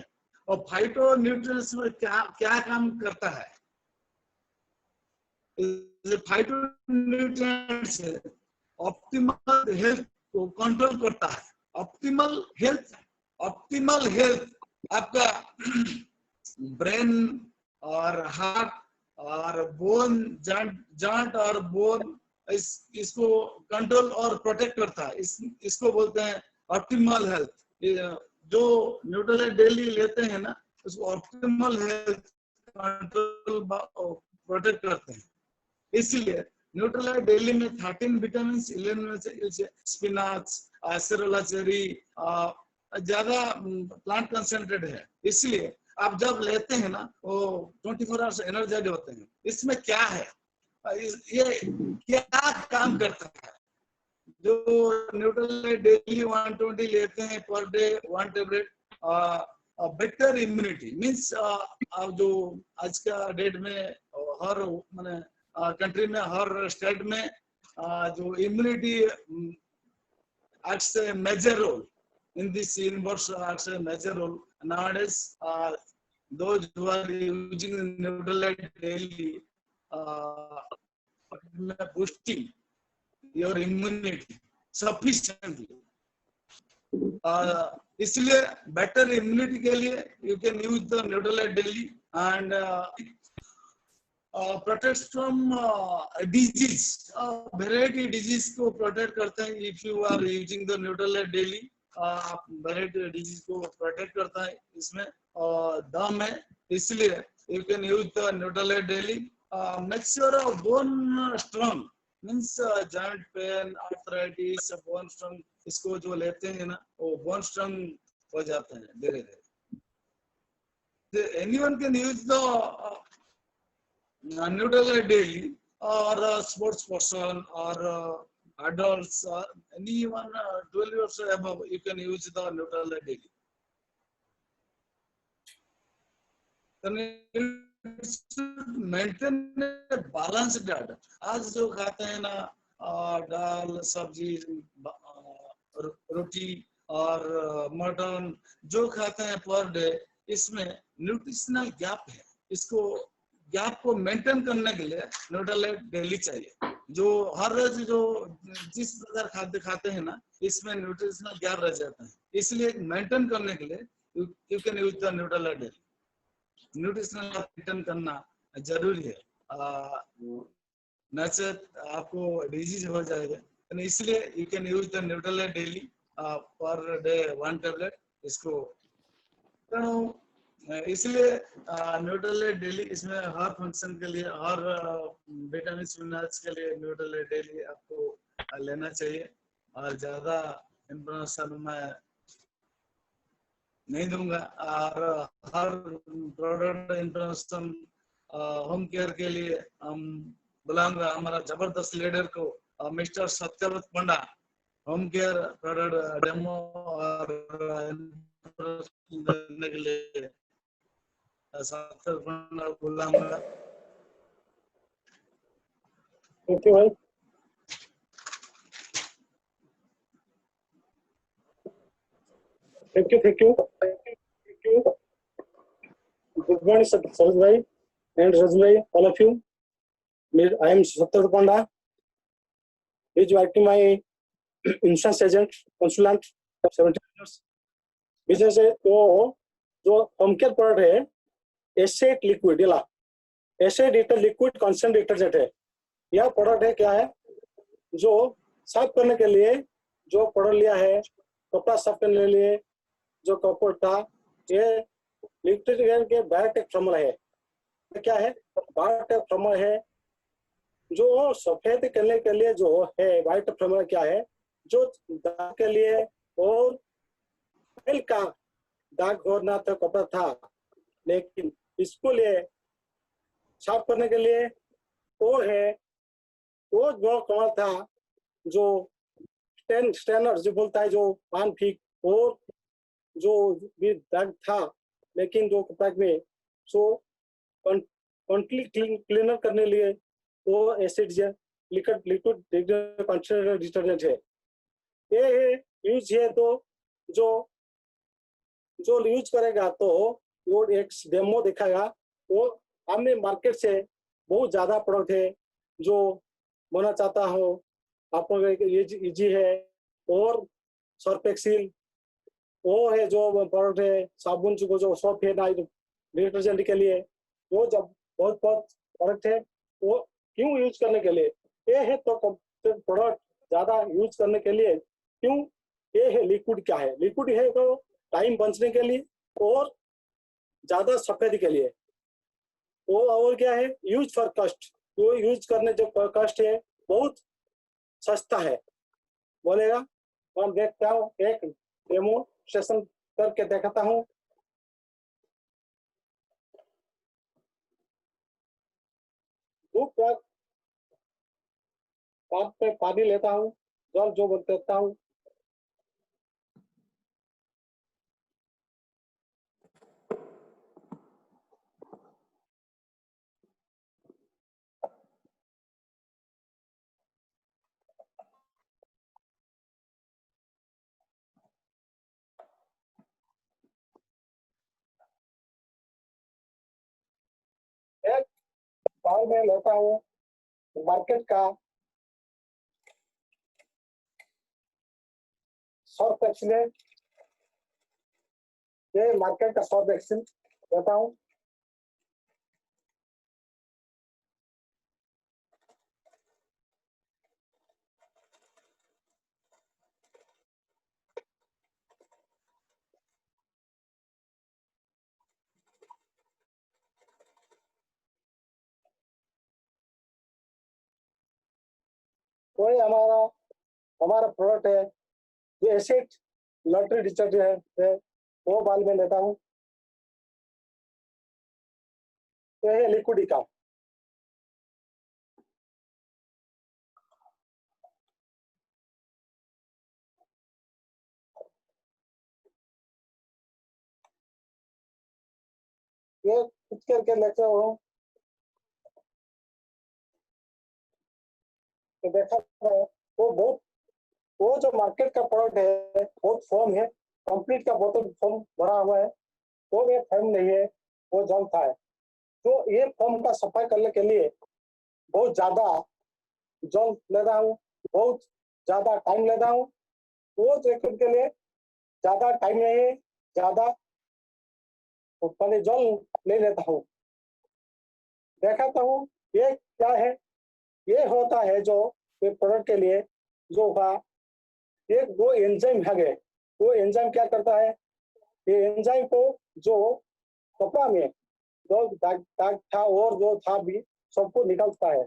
और phytonutrients में क्या काम करता है? phytonutrients ऑप्टिमल हेल्थ को कंट्रोल करता है. ऑप्टिमल हेल्थ आपका ब्रेन और हार्ट और बोन जॉइंट और बोन इसको कंट्रोल और प्रोटेक्ट करता है. इसको बोलते हैं ऑप्टिमल हेल्थ. जो न्यूट्रलाइट डेली लेते हैं ना उसको ऑप्टिमल हेल्थ कंट्रोल प्रोटेक्ट करते हैं. इसलिए न्यूट्रलाइट डेली में 13 विटामिन 11 में से स्पिनाच एसेरोला चेरी ज्यादा प्लांट कंसंट्रेट है. इसलिए आप जब लेते हैं ना वो 24 आवर्स एनर्जाइज होते हैं. इसमें क्या है, ये क्या काम करता है? जो न्यूट्रलाइट डेली 120 लेते हैं per day 1 tablet, better immunity means जो आज का डेट में हर माने कंट्री में हर स्टेट में जो immunity acts a major role in this universe, acts a major role nowadays. Those who are using Neutralite daily boosting your immunity sufficiently. इसलिए better immunity के लिए you can use the Neutralite daily and protects from disease, variety disease को protect करते हैं. if you are using the Neutralite daily variety disease को protect करता है. इसमें दम है, इसलिए you can use the Neutralite daily. Makes your bone strong means joint pain, arthritis, bone strong, इसको जो लेते हैं ना वो bone strong हो जाते हैं धीरे धीरे. anyone can use the Neutralite daily, or sports person or adults or anyone 12 years above, you can use the Neutralite daily. Then it should maintain a balanced diet. आज जो खाते हैं ना दाल सब्जी रोटी और मटन जो खाते हैं पर डे, इसमें न्यूट्रिशनल गैप है. इसको गैप को मेंटेन करने के लिए Neutralite डेली चाहिए. जो हर रोज जो जिस प्रकार खाद्य खाते हैं ना इसमें न्यूट्रिशनल गैप रह जाता है. इसलिए मेंटेन करने के लिए you can use the Neutralite daily. Nutritional maintain करना जरूरी है, नचेत आपको डिजीज हो जाएगा. इसलिए you can use the Neutralite daily per day 1 tablet. इसको इसलिए Neutralite डेली इसमें हर फंक्शन के लिए हर विटामिन मिनरल्स के लिए Neutralite डेली आपको लेना चाहिए. और ज्यादा इंफॉर्मेशन मैं नहीं दूंगा. और हर प्रोडक्ट इंफॉर्मेशन होम केयर के लिए हम बुलाऊंगा हमारा जबरदस्त लीडर को mister Satyavrat Panda. Home care product demo और देने के लिए बुलाऊंगा. थैंक यू भाई। Thank you thank you thank you. Good morning Saroj भाई एंड रजनी भाई, all of you. I am सत्तर Panda, is working my insurance agent consultant 17 years business है। तो जो होम केयर प्रोडक्ट है एसेट लिक्विड इला एसेट डिटर लिक्विड कॉन्सेंट डिटर्जेंट है। यह प्रोडक्ट है क्या है जो साफ करने के लिए जो प्रोडक्ट लिया है, कपड़ा साफ करने के लिए जो कपड़ा था, ये लिक्विड के बायोटेक थर्मल है। ये क्या है? बायोटेक थर्मल है जो सफेद करने के लिए जो है। बायोटेक थर्मल क्या है? जो दाग के लिए और तेल का दाग होना तो कपड़ा था, लेकिन इसको लिए साफ करने के लिए वो है वो जो कमल था जो स्टैनर जो बोलता है, जो पान फीक और जो भी दाग था, लेकिन जो कपड़ा में सो क्लीनर करने लिए वो acid liquid liquid concentrated detergent है। ये यूज है तो जो जो यूज करेगा तो वो एक डेमो दिखाएगा। वो हमने मार्केट से बहुत ज्यादा प्रोडक्ट है जो बोलना चाहता हूँ आप लोग, ये इजी है और सर्फ एक्सिल वो है जो प्रोडक्ट है, साबुन जो सोप है ना डिटर्जेंट के लिए, वो जब बहुत बहुत प्रोडक्ट है वो क्यों यूज करने के लिए ये है। तो प्रोडक्ट ज्यादा यूज करने के लिए क्यों ये है? लिक्विड क्या है? लिक्विड है तो टाइम बचने के लिए और ज्यादा सफेद के लिए। वो और क्या है? यूज फॉर कस्ट, वो यूज करने जो कस्ट है बहुत सस्ता है बोलेगा। मैं देखता हूँ एक डेमोस्ट्रेशन करके दिखाता हूँ। पाप पे पानी लेता हूँ, जल जो देता हूँ। एक बार में लेता हूँ मार्केट का सर्फ एक्सिल, ये मार्केट का सर्फ एक्सिल लेता हूँ। कोई हमारा हमारा प्रोडक्ट है जो एसिड लॉटरी डिटर्जेंट है, वो बाल में लेता हूँ। तो ये लिक्विड का ये कुछ करके लेते हो तो देखा वो बहुत वो जो मार्केट का प्रोडक्ट है बहुत फॉर्म है, कंप्लीट का बोतल फॉर्म भरा हुआ है, वो ये फॉर्म नहीं है, वो जल था है। तो ये फॉर्म का सफाई करने के लिए बहुत ज्यादा जल लेता हूँ, बहुत ज्यादा टाइम लेता हूँ। वो लिक्विड के लिए ज्यादा टाइम नहीं है, ज्यादा पहले जल ले लेता हूँ, देखाता हूँ ये क्या है। ये होता है जो प्रोडक्ट के लिए जो होगा एक वो एंजाइम है। वो एंजाइम क्या करता है? ये एंजाइम को जो कपड़ा में जो दाग था और जो था भी सबको निकालता है।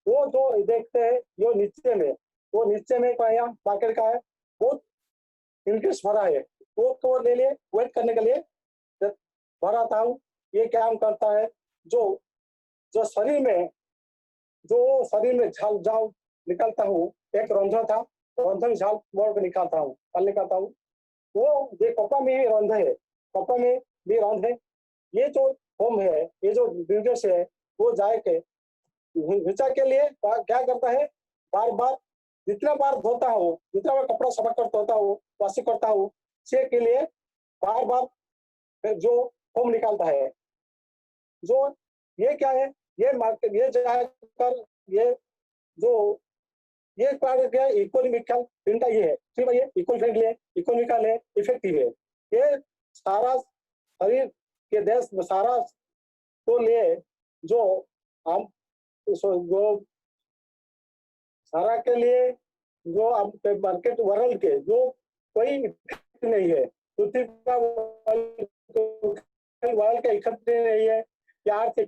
वो जो देखते हैं जो नीचे में, वो नीचे में क्या मार्केट का है बहुत इंटरेस्ट भरा है, वो कवर ले लिए वेट करने के लिए भराता हूँ। ये काम करता है जो जो शरीर में झाल झाल निकालता हूँ। एक रंध्र था, रंध्र में झाल मोड़ के निकालता हूँ, निकालता हूँ। वो ये कपड़ा में भी रंध्र है, कपड़ा में भी रंध्र है। ये जो फोम है, ये जो बिजनेस है वो जाके ऋचा के लिए क्या करता है, बार बार जितना बार धोता हूँ, जितना बार कपड़ा सबक कर धोता हूँ, वॉशिंग करता हूँ, से के लिए बार बार जो फोम निकालता है। जो ये क्या है, ये मार्केट, ये जाकर ये जो ये प्रोडक्ट है इकोनॉमिकल प्रिंट ये है, ठीक है, ये इको फ्रेंडली है, इकोनॉमिकल है, इफेक्टिव है। ये सारा शरीर के देश में सारा तो लिए जो हम जो सारा के लिए जो अब मार्केट वर्ल्ड के जो कोई नहीं है, पृथ्वी का वर्ल्ड का इकट्ठे नहीं है, प्यार से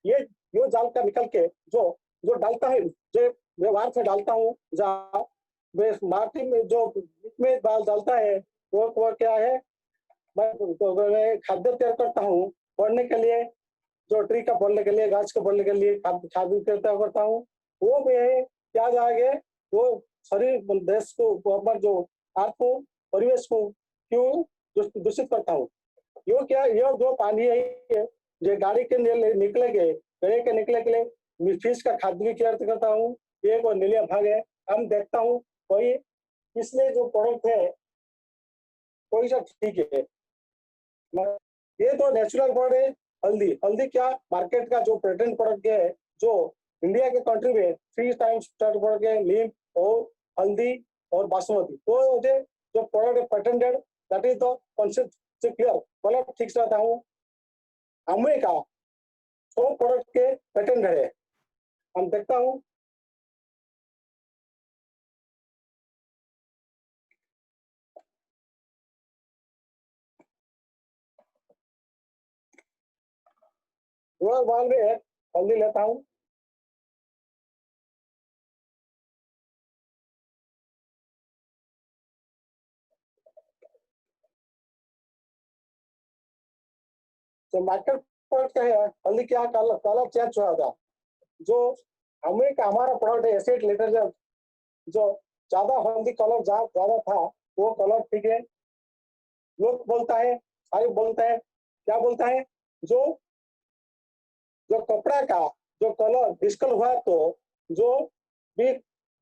ये जो जाल का निकल के जो जो डालता है, जो व्यवहार से डालता हूँ, जहाँ माटी में जो में बाल डालता है वो क्या है, मैं खाद्य तैयार करता हूँ बढ़ने के लिए, जो ट्री का बढ़ने के लिए, गाछ के बढ़ने के लिए खाद्य तैयार करता हूँ। वो में क्या जाएगा, वो शरीर देश को जो अर्थ को परिवेश को क्यों दूषित करता हूँ। यो क्या, ये जो पानी है जो गाड़ी के निकलेंगे, गड़े के निकले के लिए फिश का खाद्य भी तैयार करता हूँ। ये कोई नीलिया भाग है, हम देखता हूँ कोई इसलिए जो प्रोडक्ट है कोई सा ठीक है। ये तो नेचुरल प्रोडक्ट है। हल्दी, हल्दी क्या मार्केट का जो पेटेंट प्रोडक्ट है, जो इंडिया के कंट्री में 3 टाइम्स प्रोडक्ट है, नीम और हल्दी और बासमती, तो जो प्रोडक्ट है patented, that is the concept clear, मतलब ठीक से रहता हूँ। अमूल का 100 प्रोडक्ट के पेटेंट है, हम देखता हूँ। बाल में है, हल्दी लेता हूँ। तो मार्केट प्रोडक्ट है, हल्दी क्या कलर चेंज हो रहा था। जो हमें का हमारा प्रोडक्ट है एसिड लीटर, जो ज्यादा हल्दी कलर ज्यादा था, वो कलर ठीक है। लोग बोलता है, सारे बोलता है, क्या बोलता है, जो जो कपड़ा का जो कलर डिस्कल हुआ, तो जो भी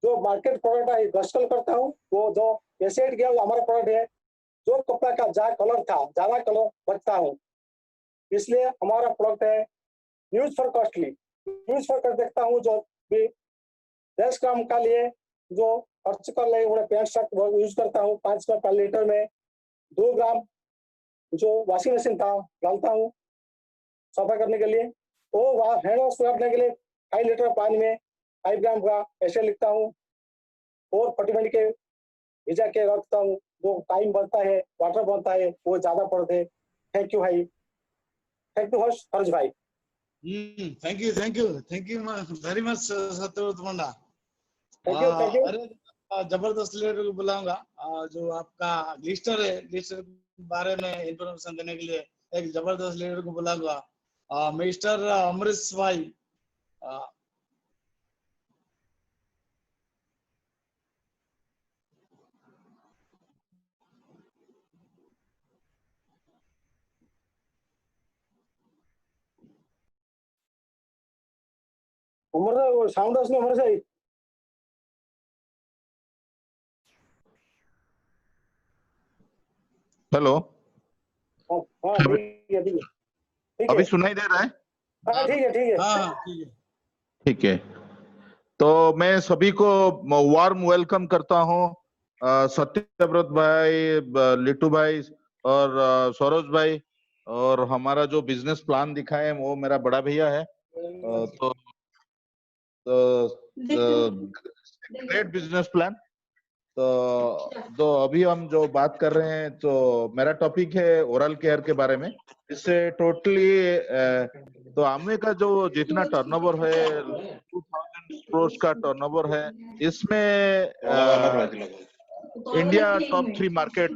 जो मार्केट प्रोडक्ट है डिस्कल करता हूँ, वो जो एसिड गया वो हमारा प्रोडक्ट है। जो कपड़ा का ज्यादा कलर था, ज्यादा कलर बचता हूँ, इसलिए हमारा प्रोडक्ट है use for costly. Use for कर देखता हूँ, जो भी 10 ग्राम का लिए जो खर्च कर ले, वो पैंट शर्ट यूज करता हूँ 5 ग्राम पर लीटर में। 2 ग्राम जो वॉशिंग मशीन था डालता हूँ सफा करने के लिए। वो हैंड वॉश करने के लिए 5 लीटर पानी में 5 ग्राम का ऐसे लिखता हूँ, और 40 मिनट के भिजा के रखता हूँ। जो टाइम बनता है, वाटर बनता है, वो ज्यादा पड़ते है। थैंक यू भाई, थैंक यू हर्ष भाई। Thank you very much Satyabrata Panda. Thank you. अरे जबरदस्त लीडर को बुलाऊंगा, जो आपका लिस्टर है, लिस्टर के बारे में इंफॉर्मेशन देने के लिए एक जबरदस्त लीडर को बुलाऊंगा, मिस्टर अमरीश भाई। उम्र साउंड उसने उम्र से हेलो, हाँ ठीक है, ठीक है, अभी सुनाई दे रहा है? हाँ ठीक है, ठीक है, हाँ ठीक है, ठीक है। तो मैं सभी को वार्म वेलकम करता हूँ। सत्यव्रत भाई, लिट्टू भाई और सरोज भाई, और हमारा जो बिजनेस प्लान दिखाए वो मेरा बड़ा भैया है। तो ग्रेट बिजनेस प्लान। तो अभी हम जो बात कर रहे हैं, तो मेरा टॉपिक है ओरल केयर के बारे में। इससे टोटली तो आमवे का जो जितना टर्नओवर है 2000 करोड़ का टर्नओवर है, इसमें India top 3 market,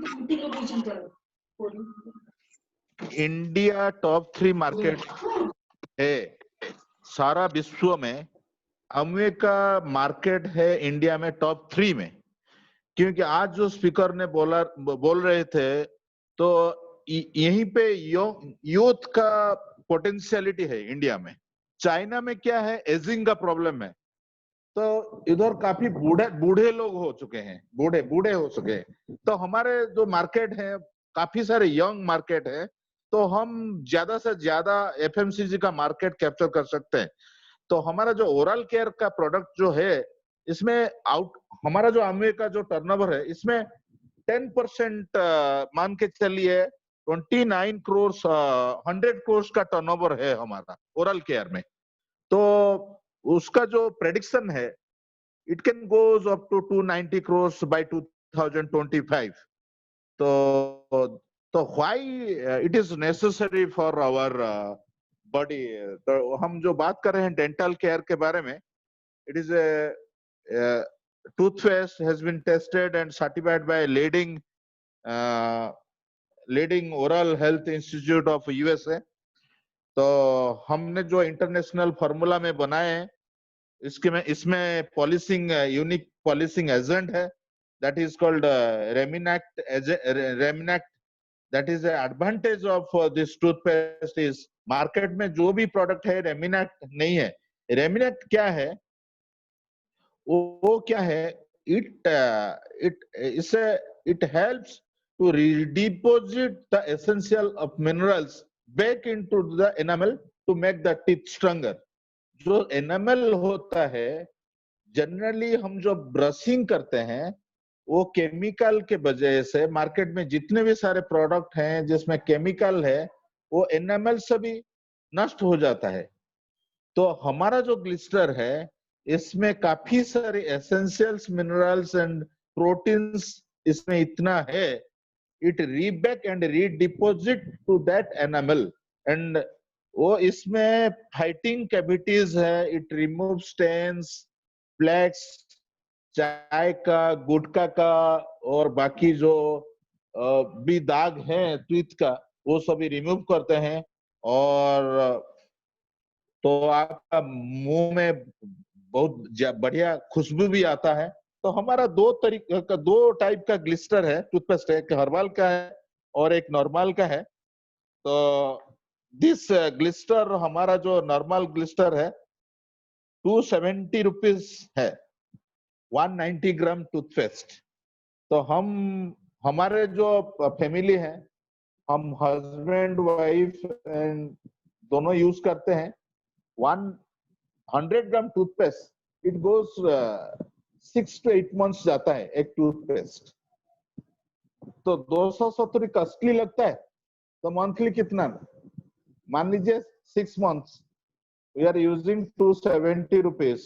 India top 3 market है सारा विश्व में। अमवे का मार्केट है इंडिया में टॉप 3 में, क्योंकि आज जो स्पीकर ने बोल रहे थे, तो यहीं पे यूथ का पोटेंशियलिटी है इंडिया में। चाइना में क्या है, एजिंग का प्रॉब्लम है, तो इधर काफी बूढ़े बूढ़े लोग हो चुके हैं, बूढ़े बूढ़े हो चुके हैं। तो हमारे जो मार्केट है काफी सारे यंग मार्केट है, तो हम ज्यादा से ज्यादा एफएमसीजी का मार्केट कैप्चर कर सकते हैं। तो हमारा जो ओरल केयर का प्रोडक्ट जो है, इसमें हमारा जो अमवे का जो टर्नओवर है, इसमें 10% मान के चलिए 29 करोड़ 100 करोड़ का टर्नओवर है हमारा ओरल केयर में। तो उसका जो प्रेडिक्शन है, it can goes up to 290 crore by 2025। तो why it is necessary for our body. तो हम जो बात कर रहे हैं डेंटल केयर के बारे में, it is a toothpaste has been tested and certified by leading oral health institute of USA। तो हमने जो इंटरनेशनल फार्मूला में बनाए हैं, इसमें पॉलिशिंग यूनिक पॉलिशिंग एजेंट है, that is called Reminact। that is the advantage of this toothpaste is market में जो भी प्रोडक्ट है Reminact नहीं है। Reminact क्या है, वो क्या है, it helps to redeposit the essential of minerals back into the enamel to make the teeth stronger। जो एनामेल होता है, जनरली हम जो ब्रशिंग करते हैं, वो केमिकल के वजह से मार्केट में जितने भी सारे प्रोडक्ट हैं जिसमें केमिकल है, वो एनामेल से भी नष्ट हो जाता है। तो हमारा जो ग्लिस्टर है, इसमें काफी सारे एसेंशियल्स मिनरल्स एंड प्रोटीन्स इसमें इतना है, इट रीबैक and redeposit to that enamel. And वो इसमें फाइटिंग कैविटीज है, इट रिमूव स्टेन्स, प्लेक्स, चाय का, गुटखा का और बाकी जो भी दाग है टीथ का, वो सभी रिमूव करते हैं। और तो आपका मुंह में बहुत बढ़िया खुशबू भी आता है। तो हमारा दो टाइप का ग्लिस्टर है, टूथपेस्ट है, एक हर्बल का है और एक नॉर्मल का है। तो दिस ग्लिस्टर, हमारा जो नॉर्मल ग्लिस्टर है 270 रुपीज है, 190 ग्राम टूथपेस्ट। तो हमारे जो फैमिली है, हम हस्बैंड वाइफ एंड दोनों यूज करते हैं। 100 ग्राम toothpaste, it goes 6 to 8 months जाता है एक टूथपेस्ट। तो 270 कॉस्टली लगता है, तो मंथली कितना, मान लीजिए 6 months, we are using 270 rupees,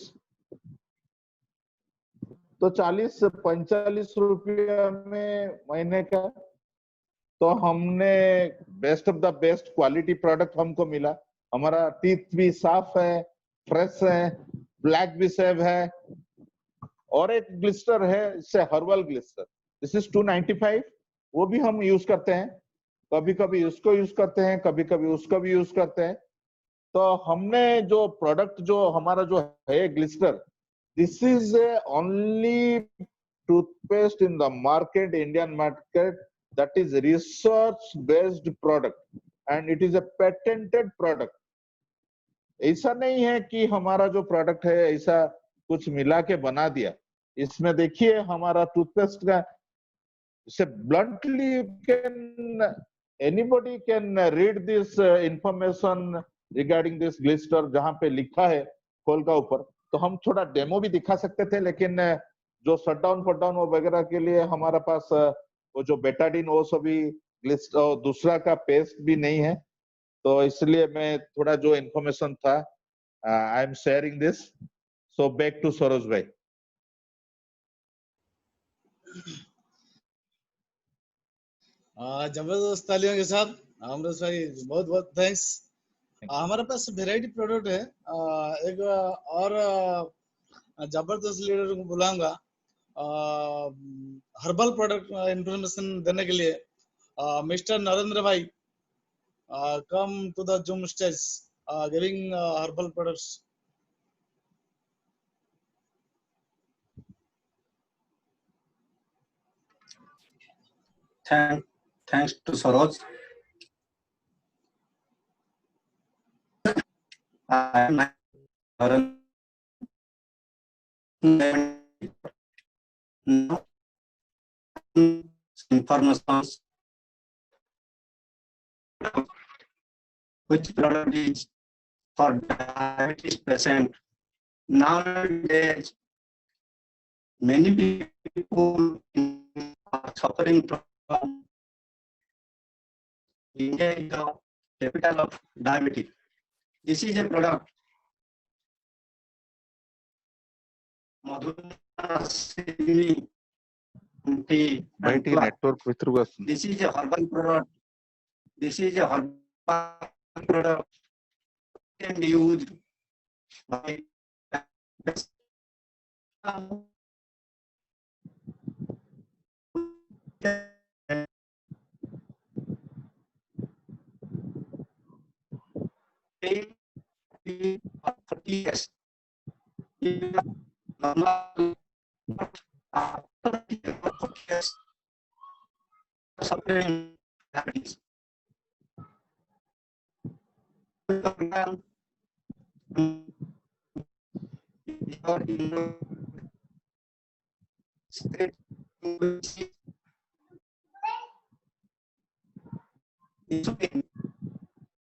तो 40-45 रुपया में महीने का। तो हमने best of the best quality product हमको मिला। हमारा टीथ भी साफ है, फ्रेश है, ब्लैक भी सेव है। और एक ग्लिस्टर है, इससे हर्बल ग्लिस्टर, दिस इज 295, वो भी हम यूज करते हैं। कभी कभी उसको यूज करते हैं, कभी कभी उसको भी यूज करते हैं। तो हमने जो प्रोडक्ट जो हमारा जो है Glister, this is only toothpaste in the market, Indian market, that is research based product and it is a patented product। ऐसा नहीं है कि हमारा जो प्रोडक्ट है ऐसा कुछ मिला के बना दिया। इसमें देखिए हमारा टूथपेस्ट का, से bluntly anybody can read this information regarding this glister, जहां पे लिखा है खोल का ऊपर। तो हम थोड़ा डेमो भी दिखा सकते थे, लेकिन जो शटडाउन वगैरह के लिए हमारा पास वो जो बेटाडीन वो सभी ग्लिस्टर दूसरा का पेस्ट भी नहीं है। तो इसलिए मैं थोड़ा जो इन्फॉर्मेशन था, I am sharing this. So back to Saroj भाई। जबरदस्त तालियों के साथ अमृत भाई, बहुत बहुत थैंक्स। हमारे पास वेराइटी प्रोडक्ट है। एक और जबरदस्त लीडर को बुलाऊंगा हर्बल प्रोडक्ट इंफॉर्मेशन देने के लिए। मिस्टर नरेंद्र भाई, come to the zoom stage giving herbal products. Thanks to Saroj. I am now information which product is for diabetes patient. Nowadays, many people are suffering from India is the capital of diabetes. This is a product. Madhurasini tea and బయటి network విత్రుగా వస్తుంది. This is a herbal product. This is a herbal product can be used by for years. Normal, but after years, suffering diabetes.